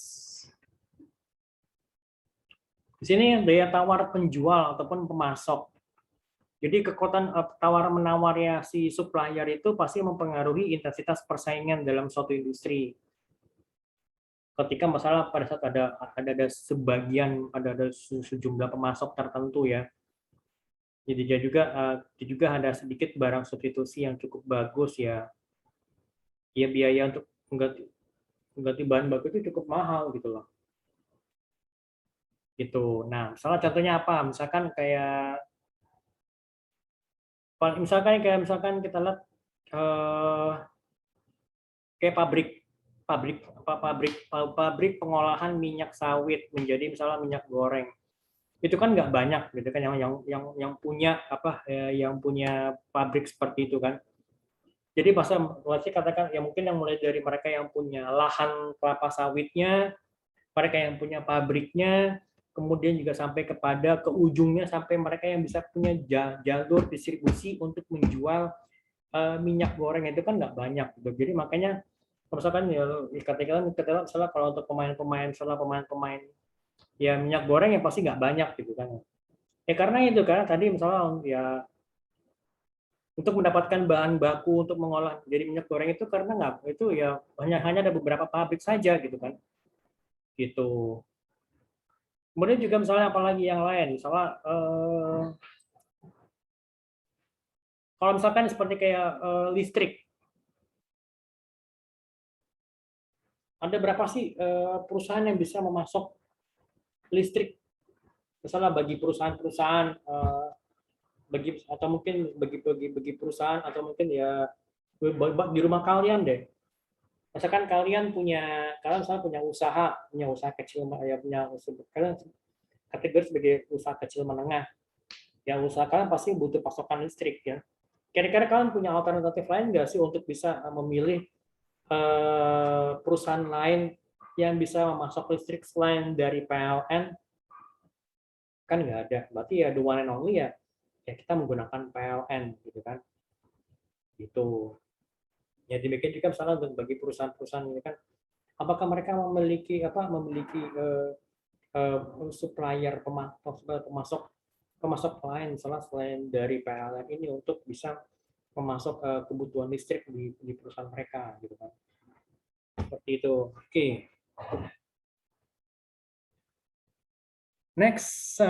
Di sini daya tawar penjual ataupun pemasok. Jadi kekuatan tawar menawarnya si supplier itu pasti mempengaruhi intensitas persaingan dalam suatu industri. Ketika masalah pada saat ada sebagian ada sejumlah pemasok tertentu ya. Jadi dia juga ada sedikit barang substitusi yang cukup bagus ya. Ya biaya untuk mengganti bahan baku itu cukup mahal gitu loh. Gitu. Nah, misalnya contohnya apa? Misalkan kita lihat eh, kayak pabrik pengolahan minyak sawit menjadi misalnya minyak goreng. Itu kan nggak banyak gitu kan yang punya yang punya pabrik seperti itu kan. Jadi masih katakan ya mungkin yang mulai dari mereka yang punya lahan kelapa sawitnya, mereka yang punya pabriknya, kemudian juga sampai kepada ke ujungnya sampai mereka yang bisa punya jalur distribusi untuk menjual minyak goreng itu kan nggak banyak gitu. Jadi makanya misalkan ya katakan misalnya kalau untuk pemain-pemain ya minyak goreng yang pasti nggak banyak gitu kan. Ya karena itu kan tadi misalnya ya untuk mendapatkan bahan baku untuk mengolah jadi minyak goreng itu karena nggak itu ya hanya ada beberapa pabrik saja gitu kan gitu. Kemudian juga misalnya apalagi yang lain misalnya kalau misalkan seperti kayak listrik, ada berapa sih perusahaan yang bisa memasok listrik misalnya bagi perusahaan-perusahaan bagi atau mungkin bagi perusahaan atau mungkin ya di rumah kalian deh. Misalkan kalian misalnya punya usaha kecil ya punya usaha, kalian kategori sebagai usaha kecil menengah. Yang usaha kalian pasti butuh pasokan listrik ya. Kira-kira kalian punya alternatif lain nggak sih untuk bisa memilih perusahaan lain yang bisa memasok listrik selain dari PLN? Kan nggak ada. Berarti ya the one and only ya kita menggunakan PLN gitu kan. Gitu. Ya demikian juga misalnya bagi perusahaan-perusahaan ini kan apakah mereka memiliki supplier pemasok pemasok lain misalnya selain dari PLN ini untuk bisa memasok kebutuhan listrik di perusahaan mereka gitu kan seperti itu. Oke, next.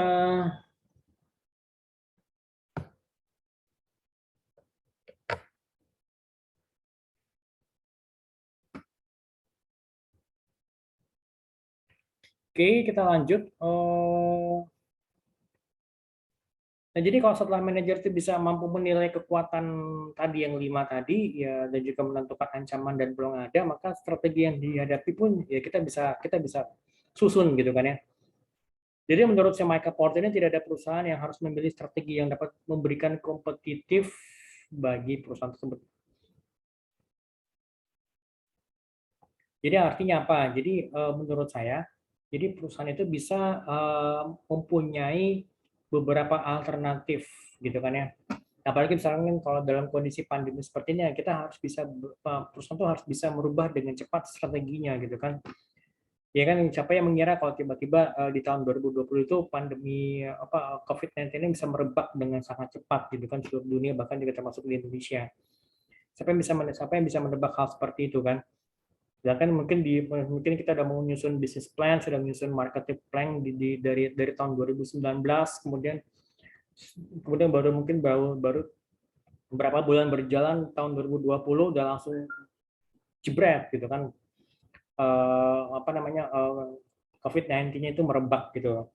Oke, kita lanjut. Nah, jadi kalau setelah manajer itu bisa mampu menilai kekuatan tadi yang 5 tadi, ya dan juga menentukan ancaman dan peluang ada, maka strategi yang dihadapi pun ya kita bisa susun gitu kan ya. Jadi menurut saya Michael Porter ini tidak ada perusahaan yang harus memilih strategi yang dapat memberikan kompetitif bagi perusahaan tersebut. Jadi artinya apa? Jadi menurut saya, jadi perusahaan itu bisa mempunyai beberapa alternatif gitu kan ya. Apalagi misalnya kalau dalam kondisi pandemi seperti ini, kita harus bisa perusahaan itu harus bisa merubah dengan cepat strateginya gitu kan. Ya kan siapa yang mengira kalau tiba-tiba di tahun 2020 itu pandemi COVID-19 ini bisa merebak dengan sangat cepat gitu kan seluruh dunia bahkan juga termasuk di Indonesia. Siapa yang bisa menebak hal seperti itu kan? Sedangkan mungkin kita udah mau menyusun bisnis plan, sudah menyusun marketing plan dari tahun 2019, kemudian baru beberapa bulan berjalan tahun 2020 udah langsung jebret gitu kan COVID-19-nya itu merebak gitu.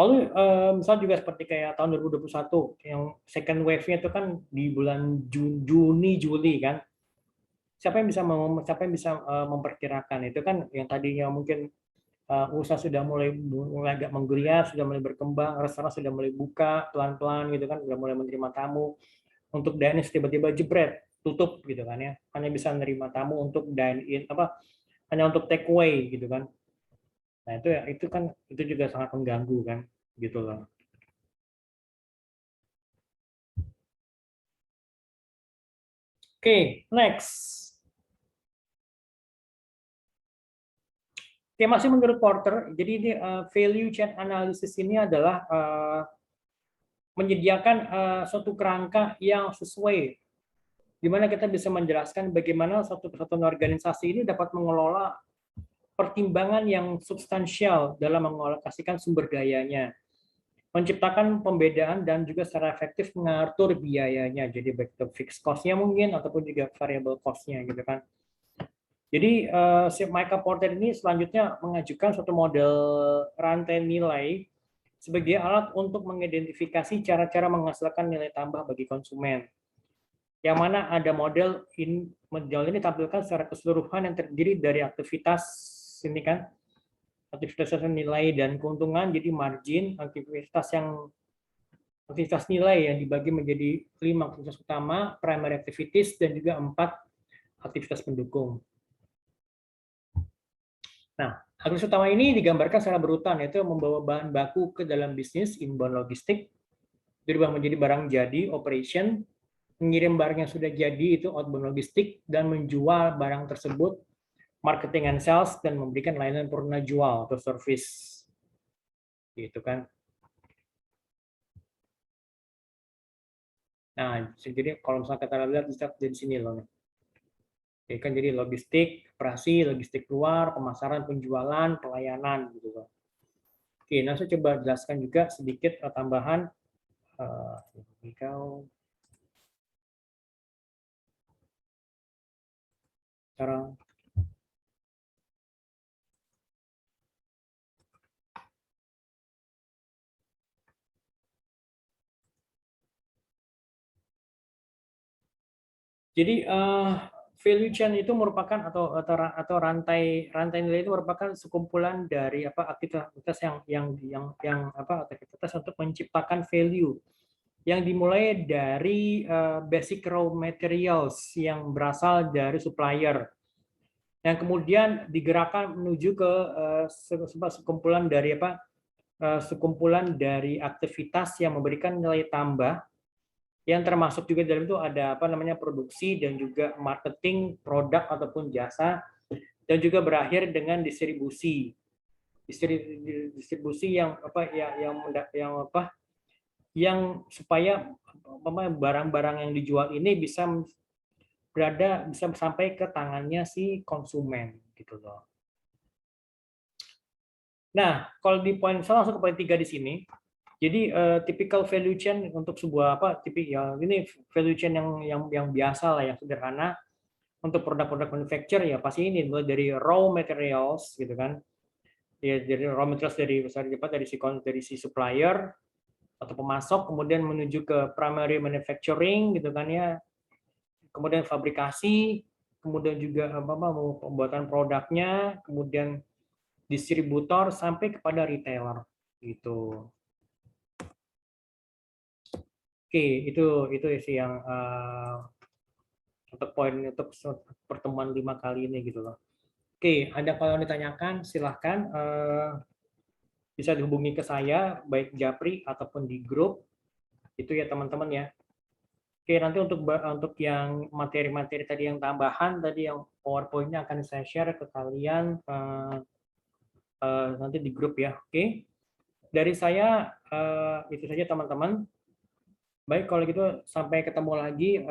Lalu misal juga seperti kayak tahun 2021 yang second wave-nya itu kan di bulan Juni Juli kan. Siapa yang bisa memperkirakan itu kan yang tadinya mungkin usaha sudah mulai agak menggeliat, sudah mulai berkembang, restoran sudah mulai buka pelan-pelan gitu kan, sudah mulai menerima tamu. Untuk dine tiba-tiba jebret tutup gitu kan ya, hanya bisa menerima tamu untuk dine in hanya untuk take away gitu kan. Nah itu ya itu kan itu juga sangat mengganggu kan gitu loh. Oke, next. Oke, masih menurut Porter, jadi ini value chain analysis ini adalah menyediakan suatu kerangka yang sesuai, di mana kita bisa menjelaskan bagaimana satu persatuan organisasi ini dapat mengelola pertimbangan yang substansial dalam mengalokasikan sumber dayanya, menciptakan pembedaan dan juga secara efektif mengatur biayanya, jadi baik itu fixed cost-nya mungkin ataupun juga variable cost-nya gitu kan. Jadi si Michael Porter ini selanjutnya mengajukan suatu model rantai nilai sebagai alat untuk mengidentifikasi cara-cara menghasilkan nilai tambah bagi konsumen. Yang mana ada model ini tampilkan secara keseluruhan yang terdiri dari aktivitas ini kan, aktivitas nilai dan keuntungan, jadi margin, aktivitas nilai yang dibagi menjadi 5 aktivitas utama, primary activities, dan juga 4 aktivitas pendukung. Nah, aktivitas utama ini digambarkan secara berurutan, yaitu membawa bahan baku ke dalam bisnis, inbound logistik, berubah menjadi barang jadi, operation, mengirim barang yang sudah jadi, itu outbound logistik, dan menjual barang tersebut, marketing and sales, dan memberikan layanan purna jual atau service. Gitu kan. Nah, jadi kalau misalnya kita lihat di sini loh. Ya kan jadi logistik, operasi, logistik keluar, pemasaran, penjualan, pelayanan gitu loh. Oke, nah saya coba jelaskan juga sedikit tambahan cara. Jadi value chain itu merupakan atau rantai nilai itu merupakan sekumpulan dari aktivitas aktivitas untuk menciptakan value yang dimulai dari basic raw materials yang berasal dari supplier, yang kemudian digerakkan menuju ke sekumpulan dari aktivitas yang memberikan nilai tambah, yang termasuk juga dalam itu ada produksi dan juga marketing produk ataupun jasa, dan juga berakhir dengan distribusi yang supaya barang-barang yang dijual ini bisa sampai ke tangannya si konsumen gitu loh. Nah, kalau di poin langsung ke poin 3 di sini. Jadi typical value chain untuk sebuah ini value chain yang biasa lah, yang sederhana untuk produk-produk manufacture ya pasti ini mulai dari raw materials gitu kan. Ya dari raw materials dari si supplier atau pemasok, kemudian menuju ke primary manufacturing gitu kan ya. Kemudian fabrikasi, kemudian juga pembuatan produknya, kemudian distributor sampai kepada retailer gitu. Oke, itu sih yang untuk poin untuk pertemuan 5 kali ini gitu loh. Oke, ada kalau ditanyakan silahkan bisa dihubungi ke saya baik Japri ataupun di grup itu ya teman-teman ya. Oke, nanti untuk yang materi-materi tadi yang tambahan tadi yang PowerPoint-nya akan saya share ke kalian nanti di grup ya. Oke. Dari saya itu saja teman-teman. Baik, kalau gitu sampai ketemu lagi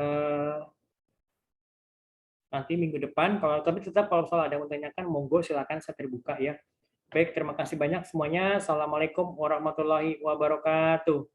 nanti minggu depan. Tapi tetap kalau misalnya ada yang menanyakan, monggo silakan, saya terbuka ya. Baik, terima kasih banyak semuanya. Assalamualaikum warahmatullahi wabarakatuh.